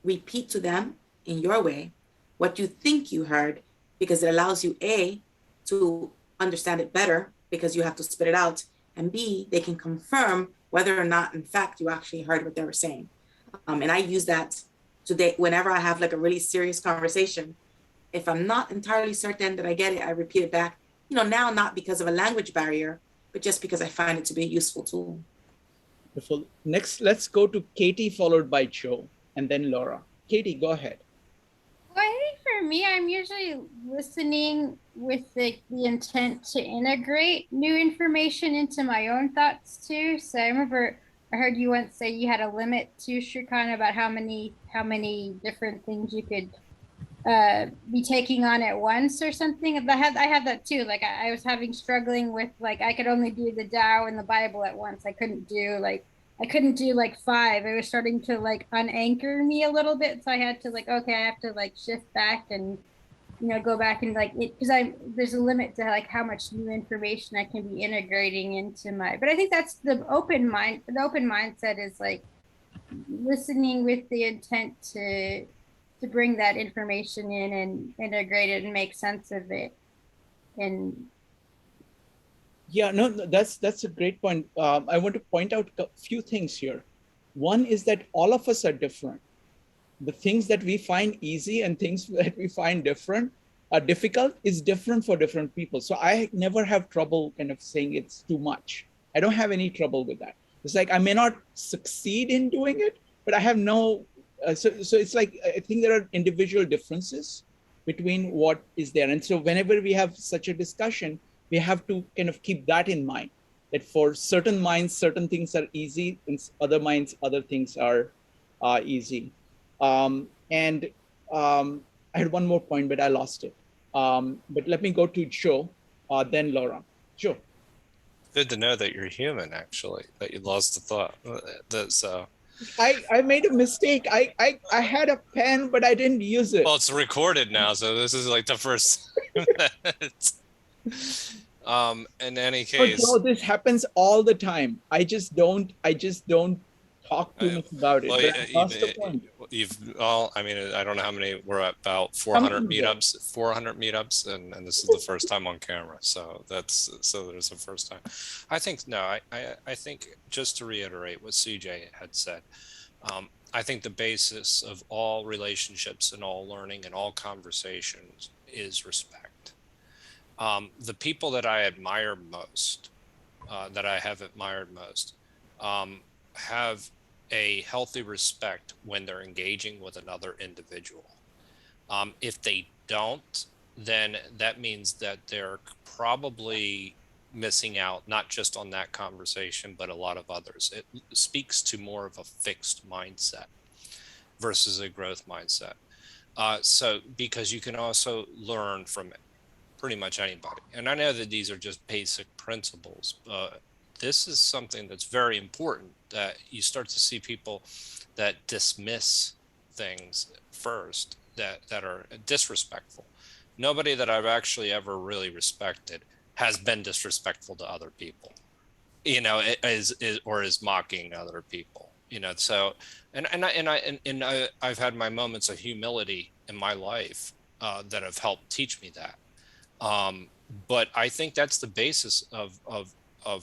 Speaker 6: repeat to them in your way what you think you heard, because it allows you, A, to understand it better because you have to spit it out, and B, they can confirm whether or not, in fact, you actually heard what they were saying. And I use that today whenever I have like a really serious conversation. If I'm not entirely certain that I get it, I repeat it back, now not because of a language barrier, but just because I find it to be a useful tool.
Speaker 1: Beautiful. Next, let's go to Katie, followed by Joe, and then Laura. Katie, go ahead.
Speaker 8: Well, I think for me, I'm usually listening with the intent to integrate new information into my own thoughts too. So I remember I heard you once say you had a limit too, Shrikant, about how many different things you could be taking on at once or something. I had that too. Like I was struggling with, like, I could only do the Tao and the Bible at once. I couldn't do like 5. It was starting to like unanchor me a little bit. So I had to I have to like shift back and, go back and like it, because there's a limit to like how much new information I can be integrating into but I think that's the open mindset is like listening with the intent to bring that information in and integrate it and make sense of it. And
Speaker 1: yeah, no, that's a great point. I want to point out a few things here. One is that all of us are different. The things that we find easy and things that we find difficult is different for different people. So I never have trouble kind of saying it's too much. I don't have any trouble with that. It's like I may not succeed in doing it, but I have no. So it's like I think there are individual differences between what is there, and so whenever we have such a discussion, we have to kind of keep that in mind. That for certain minds, certain things are easy, and other minds, other things are easy. And I had one more point, but I lost it. But let me go to Joe, then Laura. Joe.
Speaker 4: Good to know that you're human, actually, that you lost the thought. So,
Speaker 1: I made a mistake. I had a pen, but I didn't use it.
Speaker 4: well, it's recorded now, so this is like the first. In any case,
Speaker 1: Joe, this happens all the time. I just don't talk too much about it.
Speaker 4: well,
Speaker 1: But I lost the point.
Speaker 4: I mean, I don't know how many. We're at about
Speaker 1: How
Speaker 4: 400
Speaker 1: many
Speaker 4: meetups, 400 meetups, and this is the first time on camera. So there's a first time. I think I think, just to reiterate what CJ had said, I think the basis of all relationships and all learning and all conversations is respect. The people that I admire most, that I have admired most, have a healthy respect when they're engaging with another individual. If they don't, then that means that they're probably missing out, not just on that conversation, but a lot of others. It speaks to more of a fixed mindset versus a growth mindset. So because you can also learn from pretty much anybody. And I know that these are just basic principles, but this is something that's very important, that you start to see people that dismiss things first, that are disrespectful. Nobody that I've actually ever really respected has been disrespectful to other people, is mocking other people, so, I've had my moments of humility in my life that have helped teach me that. But I think that's the basis of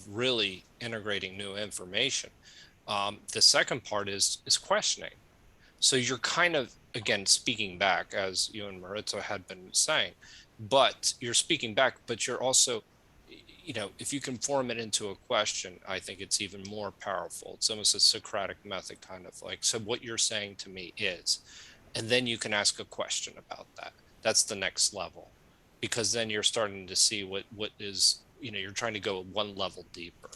Speaker 4: really integrating new information. The second part is questioning. So you're kind of, again, speaking back, as you and Maritza had been saying, but you're speaking back, but you're also, if you can form it into a question, I think it's even more powerful. It's almost a Socratic method, kind of like, so what you're saying to me is, and then you can ask a question about that. That's the next level. Because then you're starting to see what is, you're trying to go one level deeper.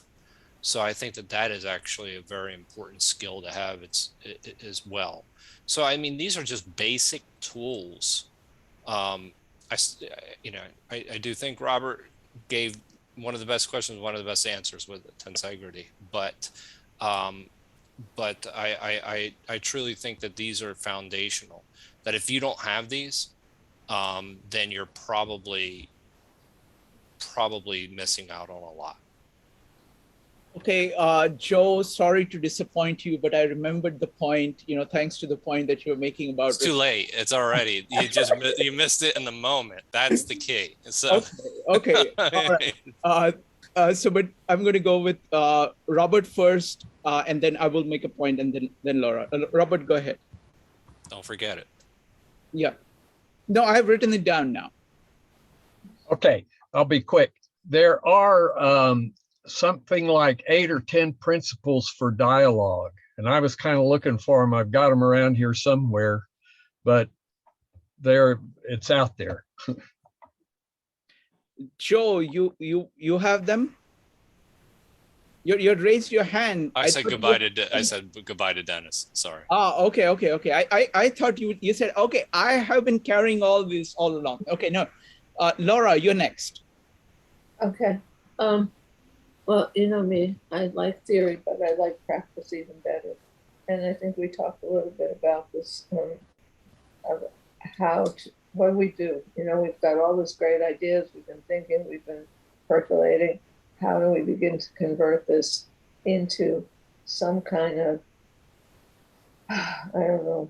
Speaker 4: So I think that is actually a very important skill to have as well. So, I mean, these are just basic tools. I do think Robert gave one of the best questions, one of the best answers with tensegrity, but I truly think that these are foundational, that if you don't have these, then you're probably missing out on a lot.
Speaker 1: Okay, Joe, sorry to disappoint you, but I remembered the point, thanks to the point that you were making about—
Speaker 4: It's too late. It's already, you missed it in the moment. That's the key. So.
Speaker 1: Okay. All right. But I'm going to go with Robert first, and then I will make a point, and then Laura. Robert, go ahead.
Speaker 4: Don't forget it.
Speaker 1: Yeah. No, I've written it down now.
Speaker 7: Okay, I'll be quick. There are something like 8 or 10 principles for dialogue, and I was kind of looking for them. I've got them around here somewhere, but it's out there.
Speaker 1: Joe, you have them? You raised your hand.
Speaker 4: I said goodbye to Dennis. Sorry.
Speaker 1: Okay. I thought you said, okay, I have been carrying all this all along. Okay, no. Laura, you're next.
Speaker 5: Okay. Well, you know me, I like theory, but I like practice even better. And I think we talked a little bit about this, what we do. We've got all these great ideas. We've been thinking, we've been percolating. How do we begin to convert this into some kind of, I don't know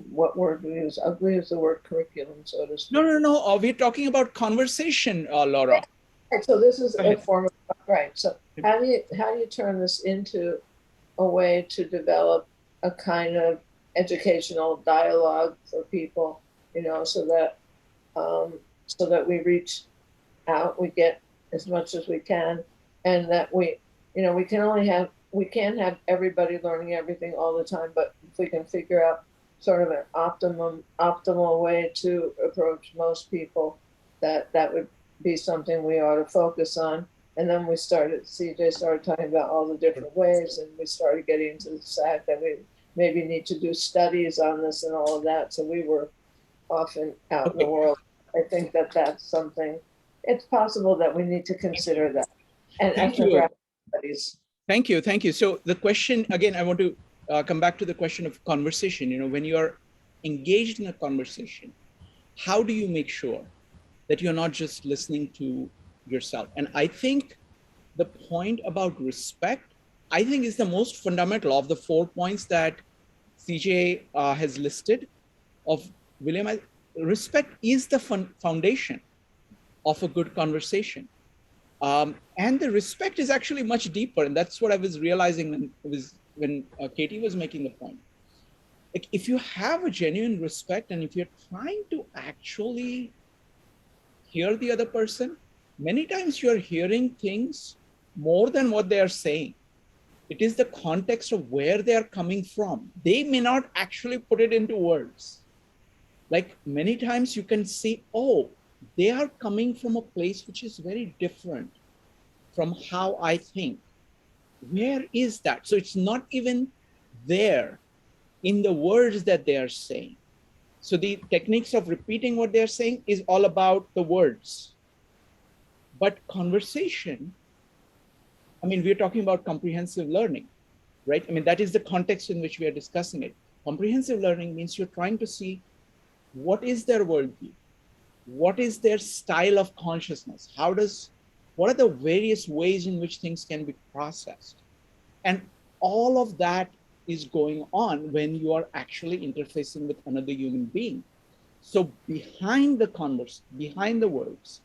Speaker 5: what word we use. I'll use the word curriculum, so to speak.
Speaker 1: No. We're talking about conversation, Laura.
Speaker 5: Right, so this is a form of, right. So how do you turn this into a way to develop a kind of educational dialogue for people, so that we reach out, we get as much as we can, and that we can't have everybody learning everything all the time, but if we can figure out sort of an optimal way to approach most people, that would be something we ought to focus on. And then CJ started talking about all the different ways, and we started getting into the fact that maybe need to do studies on this and all of that. So we were often out in the
Speaker 1: Okay.
Speaker 5: world. I think that that's something, it's possible that we need to consider that. And
Speaker 1: Thank you.
Speaker 5: ethnographic studies.
Speaker 1: Thank you. Thank you. So the question, again, I want to come back to the question of conversation. You know, when you are engaged in a conversation, how do you make sure that you're not just listening to yourself? And I think the point about respect, I think, is the most fundamental of the 4 points that CJ has listed of William. Respect is the foundation of a good conversation. And the respect is actually much deeper. And that's what I was realizing when Katie was making the point. Like, if you have a genuine respect and if you're trying to actually hear the other person, many times you're hearing things more than what they are saying. It is the context of where they are coming from. They may not actually put it into words. Like, many times you can see, oh, they are coming from a place which is very different from how I think. Where is that? So it's not even there in the words that they are saying. So the techniques of repeating what they're saying is all about the words. But conversation, I mean, we're talking about comprehensive learning, right? I mean, that is the context in which we are discussing it. Comprehensive learning means you're trying to see what is their worldview? What is their style of consciousness? What are the various ways in which things can be processed? And all of that is going on when you are actually interfacing with another human being. So behind the converse, behind the words,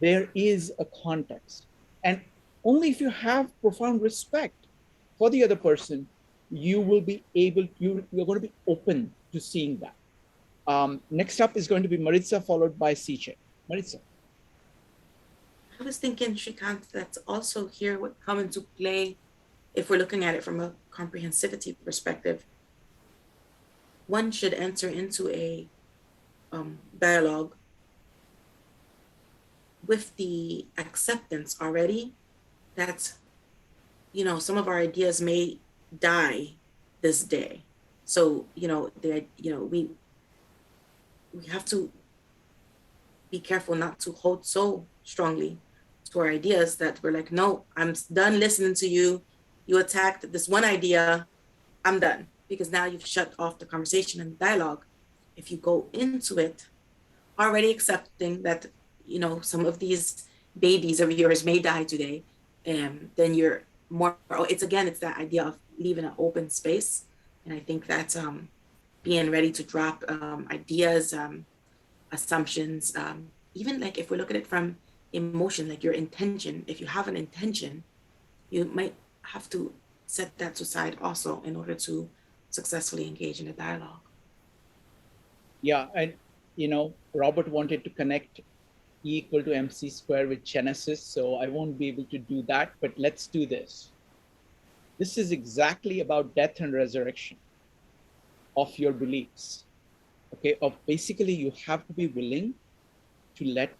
Speaker 1: there is a context. And only if you have profound respect for the other person, you will be able, you're going to be open to seeing that. Next up is going to be Maritza, followed by CJ. Maritza.
Speaker 6: I was thinking, Shrikant, that's also here what come into play if we're looking at it from a comprehensivity perspective. One should enter into a dialogue with the acceptance already that, you know, some of our ideas may die this day. So, you know, we have to be careful not to hold so strongly to our ideas that we're like, no, I'm done listening to you. You attacked this one idea, I'm done. Because now you've shut off the conversation and dialogue. If you go into it already accepting that, you know, some of these babies of yours may die today, then you're more, it's that idea of leaving an open space. And I think that's being ready to drop ideas, assumptions, even like if we look at it from emotion, like your intention, if you have an intention, you might have to set that aside also in order to successfully engage in a dialogue.
Speaker 1: Yeah, and you know, Robert wanted to connect E equal to MC square with Genesis, so I won't be able to do that, but let's do this. This is exactly about death and resurrection of your beliefs. Okay, of basically you have to be willing to let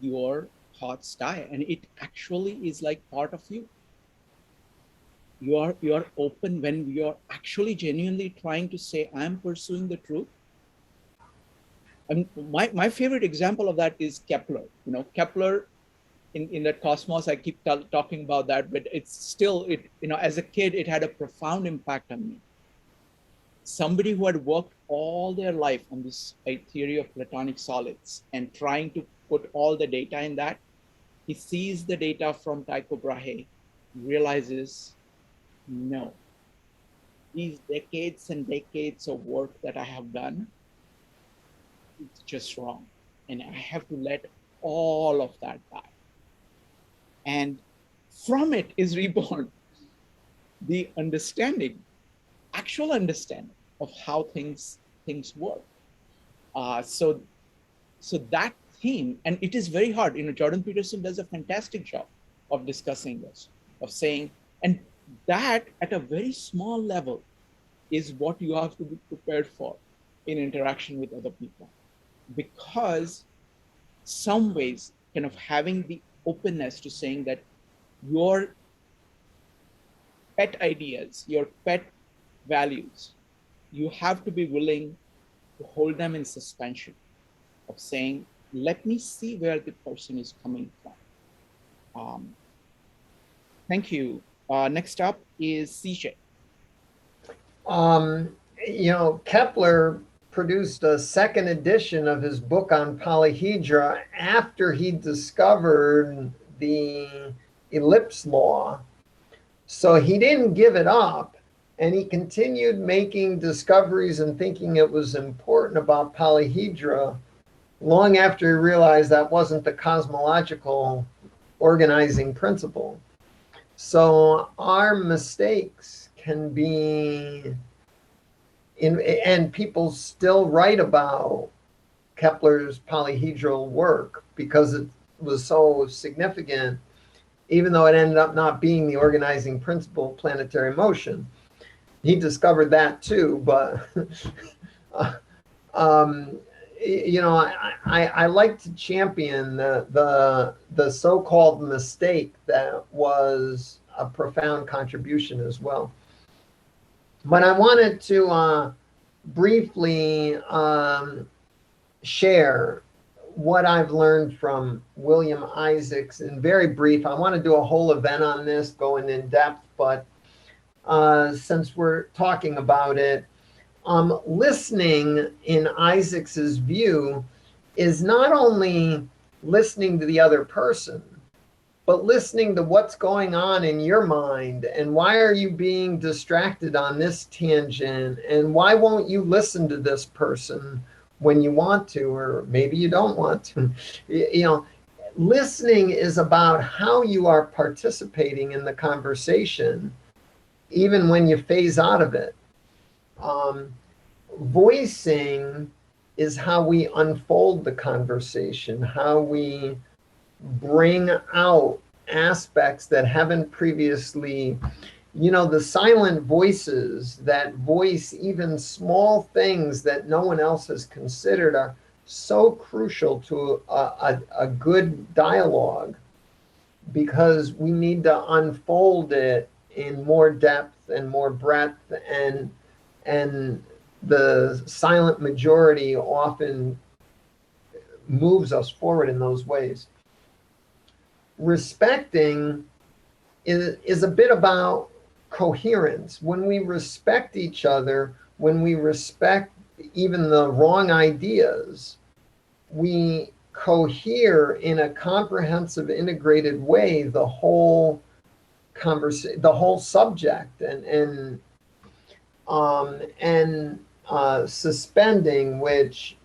Speaker 1: your thoughts die, and it actually is like part of you. You are open when you're actually genuinely trying to say, I'm pursuing the truth. And my favorite example of that is Kepler. You know, Kepler in that Cosmos, I keep talking about that, but it's still, you know, as a kid, it had a profound impact on me. Somebody who had worked all their life on this theory of platonic solids and trying to put all the data in that, he sees the data from Tycho Brahe, realizes, no, these decades and decades of work that I have done, it's just wrong. And I have to let all of that die. And from it is reborn the understanding, actual understanding of how things work. So that theme, and it is very hard. You know, Jordan Peterson does a fantastic job of discussing this, of saying, and that at a very small level is what you have to be prepared for in interaction with other people. Because some ways kind of having the openness to saying that your pet ideas, your pet values, you have to be willing to hold them in suspension of saying, let me see where the person is coming from. Thank you. Next up is CJ.
Speaker 2: Kepler produced a second edition of his book on polyhedra after he discovered the ellipse law. So he didn't give it up, and he continued making discoveries and thinking it was important about polyhedra long after he realized that wasn't the cosmological organizing principle. So our mistakes can be, and people still write about Kepler's polyhedral work because it was so significant, even though it ended up not being the organizing principle of planetary motion. He discovered that too, but I like to champion the so-called mistake that was a profound contribution as well. But I wanted to briefly share what I've learned from William Isaacs in very brief. I want to do a whole event on this, going in depth, but since we're talking about it, listening in Isaacs's view is not only listening to the other person, but listening to what's going on in your mind and why are you being distracted on this tangent and why won't you listen to this person when you want to, or maybe you don't want to. Listening is about how you are participating in the conversation, even when you phase out of it. Voicing is how we unfold the conversation, how we bring out aspects that haven't previously, the silent voices that voice even small things that no one else has considered are so crucial to a good dialogue, because we need to unfold it in more depth and more breadth, and the silent majority often moves us forward in those ways. Respecting is a bit about coherence. When we respect each other, when we respect even the wrong ideas, we cohere in a comprehensive, integrated way the whole conversation, the whole subject, and suspending, which,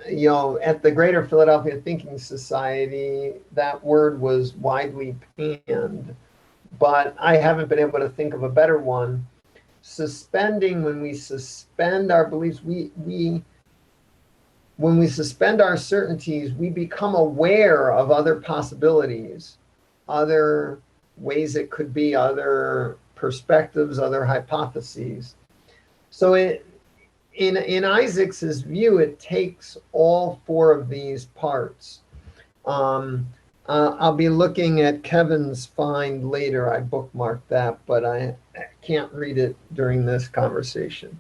Speaker 2: at the Greater Philadelphia Thinking Society, that word was widely panned, but I haven't been able to think of a better one. Suspending, when we suspend our beliefs, when we suspend our certainties, we become aware of other possibilities, other ways it could be, other perspectives, other hypotheses. So in Isaacs's view, it takes all four of these parts. I'll be looking at Kevin's find later. I bookmarked that, but I can't read it during this conversation.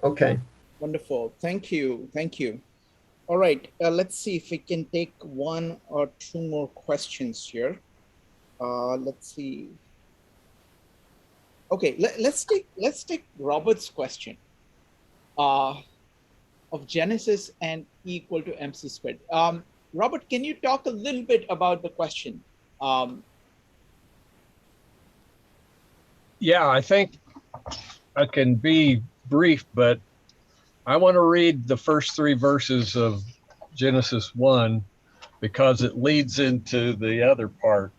Speaker 2: Okay.
Speaker 1: Wonderful. Thank you. Thank you. All right. Let's see if we can take one or two more questions here. Let's see. Okay. Let's take Robert's question of Genesis and E equal to MC squared. Robert, can you talk a little bit about the question?
Speaker 7: Yeah, I think I can be brief, but I want to read the first three verses of Genesis 1 because it leads into the other part.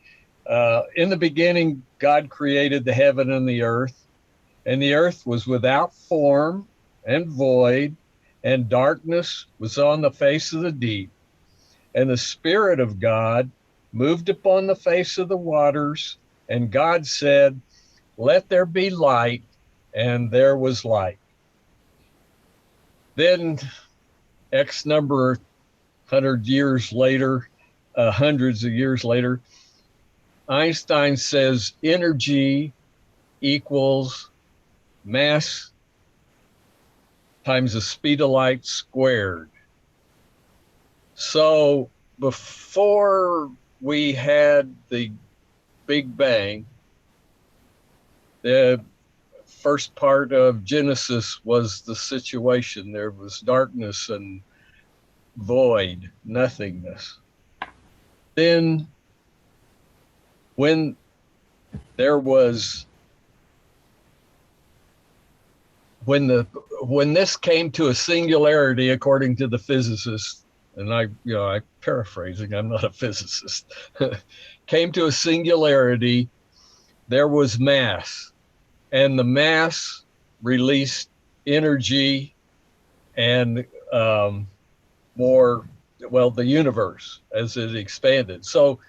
Speaker 7: In the beginning, God created the heaven and the earth was without form and void, and darkness was on the face of the deep. And the Spirit of God moved upon the face of the waters, and God said, "Let there be light," and there was light. Then X number hundreds of years later, Einstein says energy equals mass times the speed of light squared. So before we had the Big Bang, the first part of Genesis was the situation. There was darkness and void, nothingness. Then when there was when this came to a singularity, according to the physicists, and I'm paraphrasing, I'm not a physicist, came to a singularity, there was mass, and the mass released energy and the universe as it expanded. So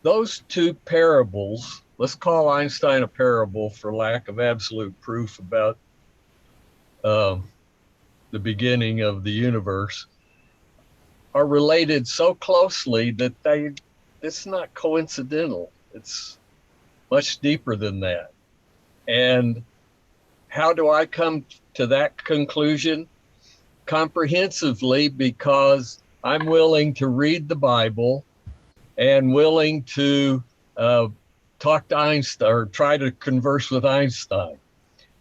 Speaker 7: those two parables, let's call Einstein a parable for lack of absolute proof about the beginning of the universe, are related so closely that it's not coincidental. It's much deeper than that. And how do I come to that conclusion? Comprehensively, because I'm willing to read the Bible and willing to talk to Einstein or try to converse with Einstein.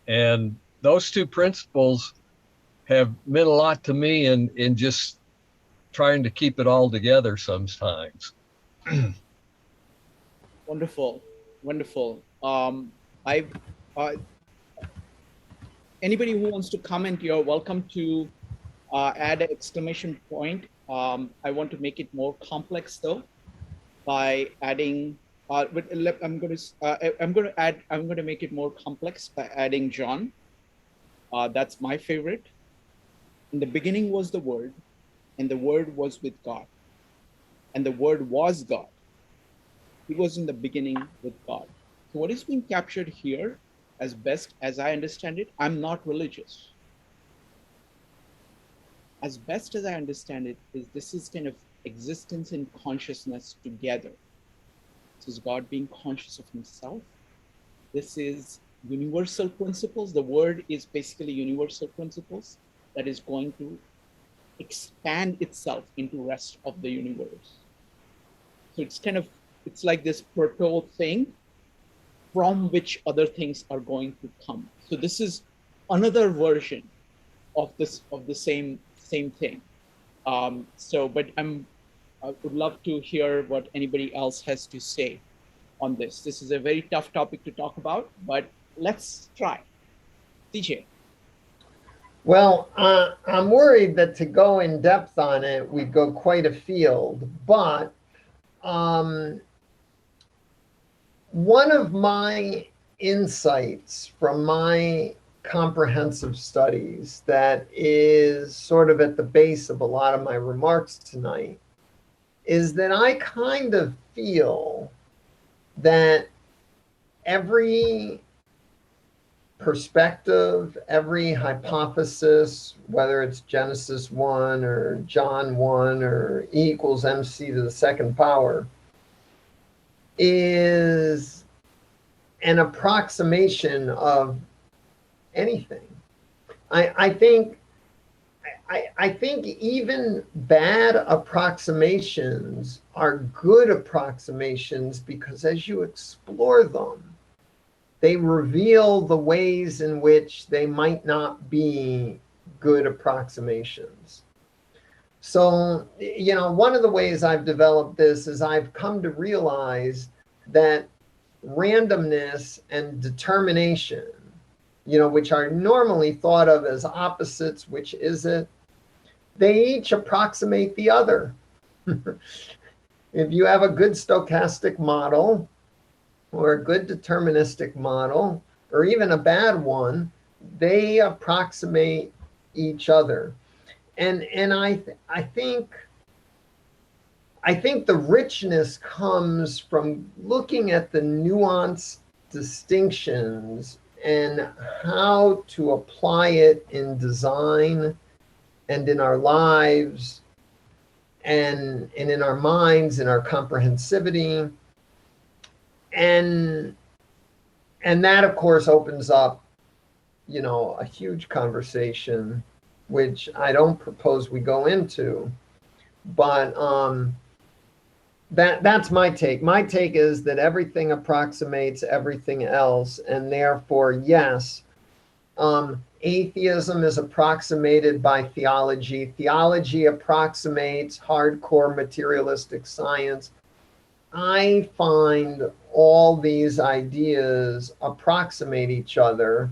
Speaker 7: And those two principles have meant a lot to me in just trying to keep it all together sometimes.
Speaker 1: Wonderful. Anybody who wants to comment, you're welcome to add an exclamation point. I want to make it more complex though, by adding. I'm going to make it more complex by adding John. That's my favorite. In the beginning was the Word, and the Word was with God, and the Word was God. He was in the beginning with God. So what is being captured here, as best as I understand it, I'm not religious. As best as I understand it, this is kind of existence and consciousness together. This is God being conscious of himself. This is universal principles. The Word is basically universal principles that is going to expand itself into the rest of the universe. So it's like this purple thing from which other things are going to come. So this is another version of the same thing. But I would love to hear what anybody else has to say on this. This is a very tough topic to talk about, but let's try. DJ.
Speaker 2: Well, I'm worried that to go in depth on it, we'd go quite afield. But one of my insights from my comprehensive studies that is sort of at the base of a lot of my remarks tonight is that I kind of feel that every perspective, every hypothesis, whether it's Genesis 1 or John 1 or E equals mc to the second power, is an approximation of anything. I think even bad approximations are good approximations because as you explore them, they reveal the ways in which they might not be good approximations. So, one of the ways I've developed this is I've come to realize that randomness and determination, which are normally thought of as opposites, which is it? They each approximate the other. If you have a good stochastic model, or a good deterministic model, or even a bad one, they approximate each other. And I think the richness comes from looking at the nuanced distinctions and how to apply it in design and in our lives and in our minds, in our comprehensivity. And that, of course, opens up a huge conversation, which I don't propose we go into. But that's my take. My take is that everything approximates everything else, and therefore, yes, atheism is approximated by theology. Theology approximates hardcore materialistic science. I find all these ideas approximate each other,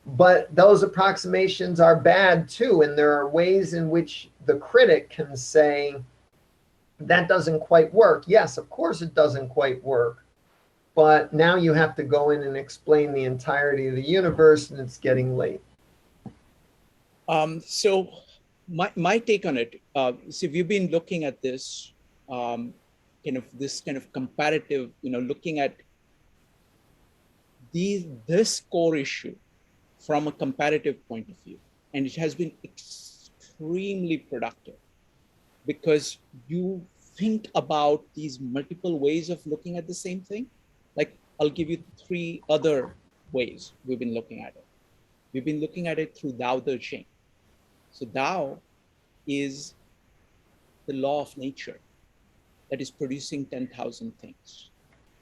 Speaker 2: but those approximations are bad too. And there are ways in which the critic can say, that doesn't quite work. Yes, of course it doesn't quite work. But now you have to go in and explain the entirety of the universe, and it's getting late.
Speaker 1: So my take on it, so we've been looking at this kind of comparative, looking at this core issue from a comparative point of view. And it has been extremely productive because you think about these multiple ways of looking at the same thing. Like, I'll give you 3 other ways we've been looking at it. We've been looking at it through Tao Te Ching. So Tao is the law of nature that is producing 10,000 things.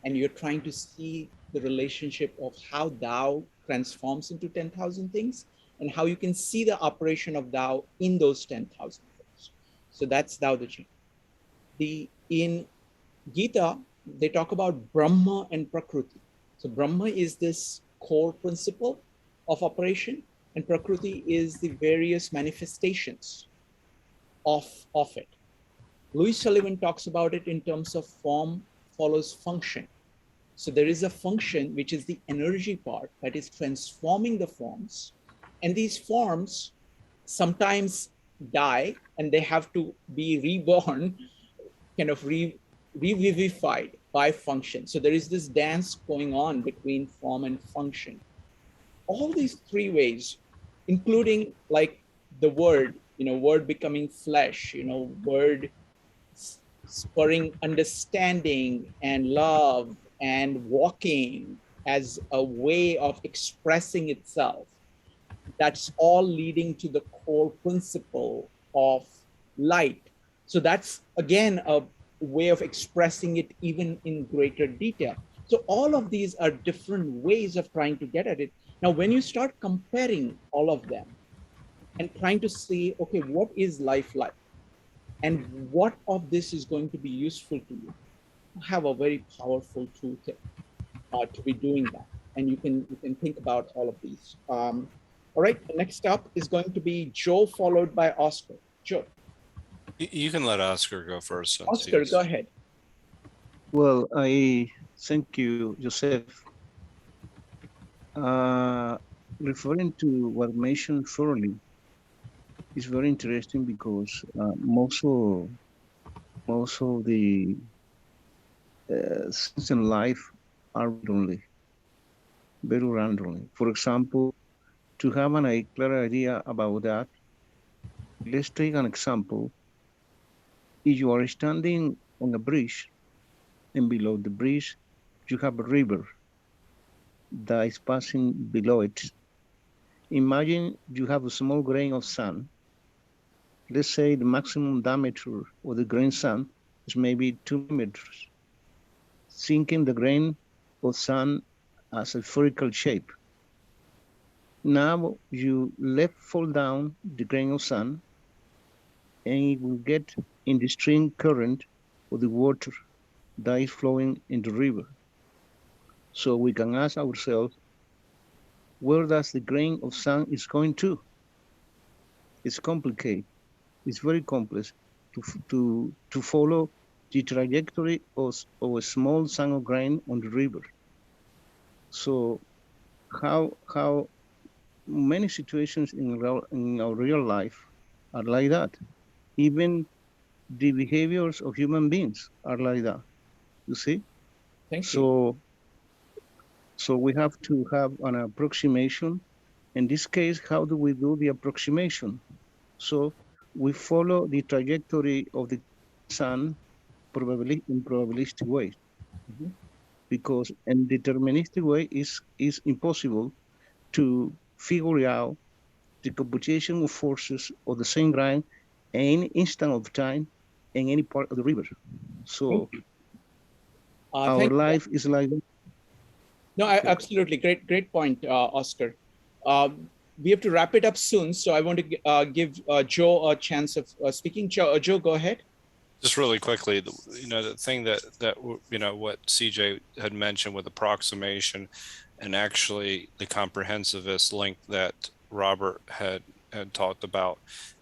Speaker 1: And you're trying to see the relationship of how Tao transforms into 10,000 things and how you can see the operation of Tao in those 10,000 things. So that's Tao Te Ching. In Gita, they talk about Brahma and Prakruti. So Brahma is this core principle of operation, and Prakruti is the various manifestations of it. Louis Sullivan talks about it in terms of form follows function. So there is a function, which is the energy part that is transforming the forms. And these forms sometimes die and they have to be reborn, kind of revivified by function. So there is this dance going on between form and function. All these 3 ways, including like the word, word becoming flesh, word spurring understanding and love and walking as a way of expressing itself. That's all leading to the core principle of light. So that's, again, a way of expressing it even in greater detail. So all of these are different ways of trying to get at it. Now, when you start comparing all of them and trying to see, okay, what is life like? And what of this is going to be useful to you? You have a very powerful toolkit to be doing that. And you can think about all of these. All right, next up is going to be Joe, followed by Oscar. Joe.
Speaker 4: You can let Oscar go first.
Speaker 1: Oscar, go ahead.
Speaker 9: Well, I thank you, Joseph. Referring to what mentioned thoroughly, is very interesting because most of the things in life are very randomly. For example, to have a clear idea about that, let's take an example. If you are standing on a bridge, and below the bridge, you have a river that is passing below it. Imagine you have a small grain of sand. Let's say the maximum diameter of the grain of sand is maybe 2 meters. Thinking the grain of sand as a spherical shape. Now you let fall down the grain of sand, and it will get in the stream current of the water that is flowing in the river. So we can ask ourselves, where does the grain of sand is going to? It's complicated. It's very complex to follow the trajectory of a small sand grain on the river. So how many situations in our real life are like that. Even the behaviors of human beings are like that. You see?
Speaker 1: Thank you.
Speaker 9: So we have to have an approximation. In this case, how do we do the approximation? So we follow the trajectory of the sun in probabilistic way. Because in deterministic way is impossible to figure out the computation of forces of the same kind at any instant of time in any part of the river. So our
Speaker 1: Thank you.
Speaker 9: life is like
Speaker 1: No, absolutely. Great point, Oscar. We have to wrap it up soon, so I want to give Joe a chance of speaking. Joe, go ahead.
Speaker 4: Just really quickly, the thing that what CJ had mentioned with approximation, and actually the comprehensivist link that Robert had talked about,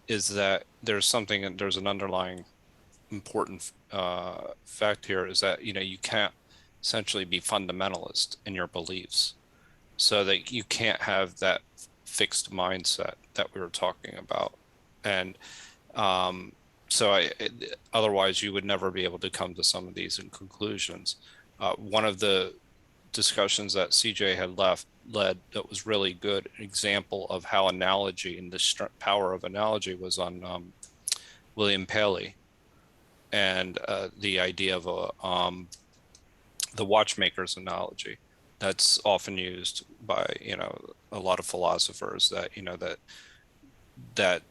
Speaker 4: is that there's an underlying important fact here, is that you can't essentially be fundamentalist in your beliefs, so that you can't have that fixed mindset that we were talking about, and otherwise you would never be able to come to some of these conclusions. One of the discussions that CJ had led that was really good example of how analogy and the power of analogy was on William Paley, and the idea of the watchmaker's analogy that's often used by a lot of philosophers, that that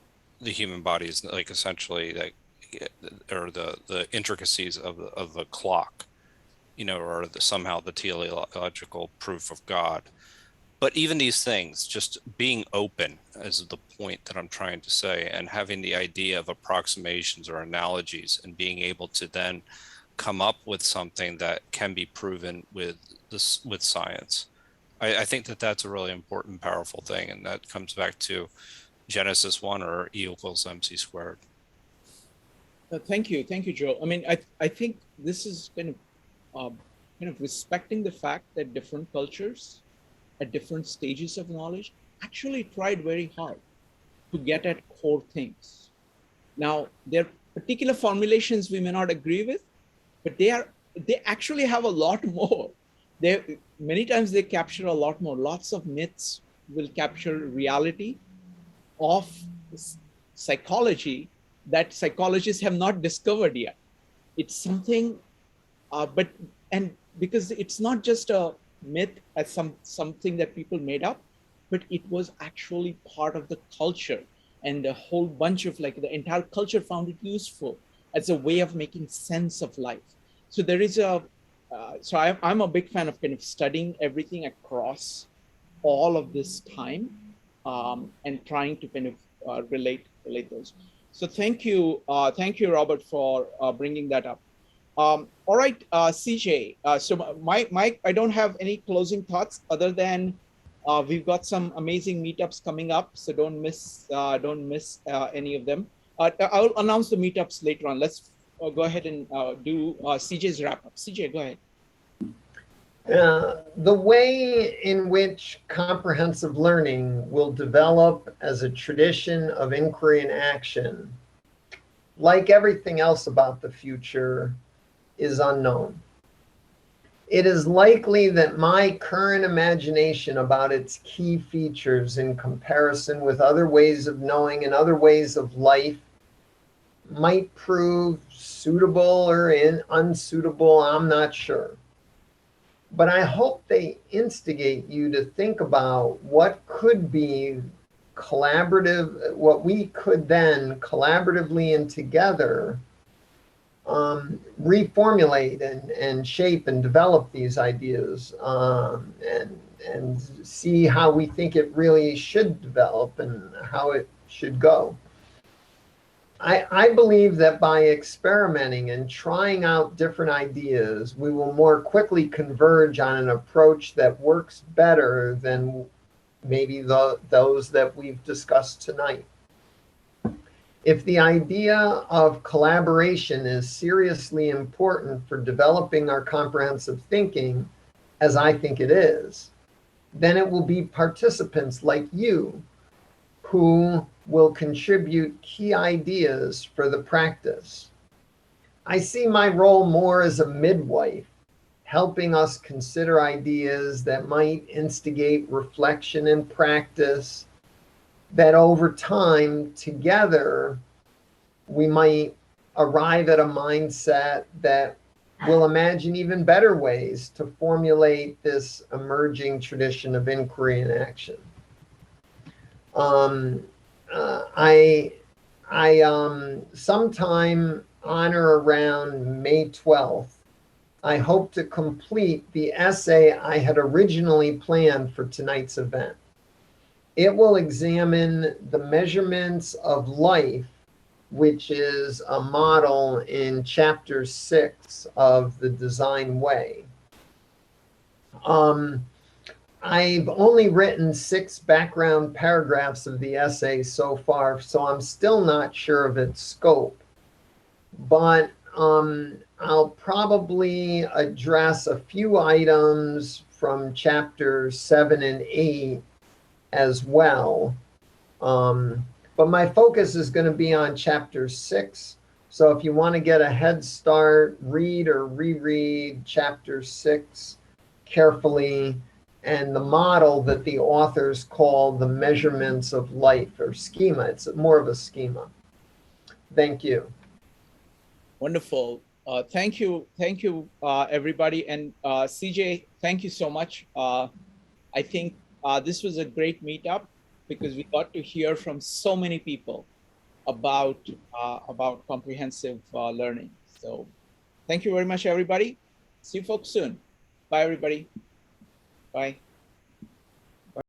Speaker 4: the human body is like essentially like, or the intricacies of the clock, or somehow the teleological proof of God. But even these things, just being open is the point that I'm trying to say, and having the idea of approximations or analogies, and being able to then come up with something that can be proven with science. I think that that's a really important, powerful thing, and that comes back to Genesis 1, or E equals mc squared.
Speaker 1: Thank you, Joe. I mean, I think this is kind of respecting the fact that different cultures at different stages of knowledge actually tried very hard to get at core things. Now, there are particular formulations we may not agree with, but they actually have a lot more. Many times they capture a lot more. Lots of myths will capture reality of psychology that psychologists have not discovered yet. It's something, because it's not just a myth as something that people made up, but it was actually part of the culture, and a whole bunch of the entire culture found it useful as a way of making sense of life. So there is I'm a big fan of kind of studying everything across all of this time, and trying to kind of relate those. So thank you, Robert, for bringing that up. All right, CJ. So Mike, I don't have any closing thoughts other than we've got some amazing meetups coming up, so don't miss any of them. I'll announce the meetups later on. Let's go ahead and do CJ's wrap up. CJ, go ahead.
Speaker 2: The way in which comprehensive learning will develop as a tradition of inquiry and action, like everything else about the future, is unknown. It is likely that my current imagination about its key features in comparison with other ways of knowing and other ways of life might prove suitable or unsuitable, I'm not sure. But I hope they instigate you to think about what could be collaborative, what we could then collaboratively and together reformulate and shape and develop these ideas, and see how we think it really should develop and how it should go. I believe that by experimenting and trying out different ideas, we will more quickly converge on an approach that works better than maybe those that we've discussed tonight. If the idea of collaboration is seriously important for developing our comprehensive thinking, as I think it is, then it will be participants like you who will contribute key ideas for the practice. I see my role more as a midwife, helping us consider ideas that might instigate reflection and practice, that over time, together, we might arrive at a mindset that will imagine even better ways to formulate this emerging tradition of inquiry and action. I sometime on or around May 12th, I hope to complete the essay I had originally planned for tonight's event. It will examine the measurements of life, which is a model in chapter 6 of The Design Way. I've only written 6 background paragraphs of the essay so far, so I'm still not sure of its scope. But I'll probably address a few items from chapters 7 and 8 as well. But my focus is going to be on chapter 6. So if you want to get a head start, read or reread chapter 6 carefully, and the model that the authors call the measurements of life, or schema. It's more of a schema. Thank you.
Speaker 1: Wonderful. Thank you, everybody. And CJ, thank you so much. I think this was a great meetup because we got to hear from so many people about comprehensive learning. So thank you very much, everybody. See you folks soon. Bye, everybody. Bye.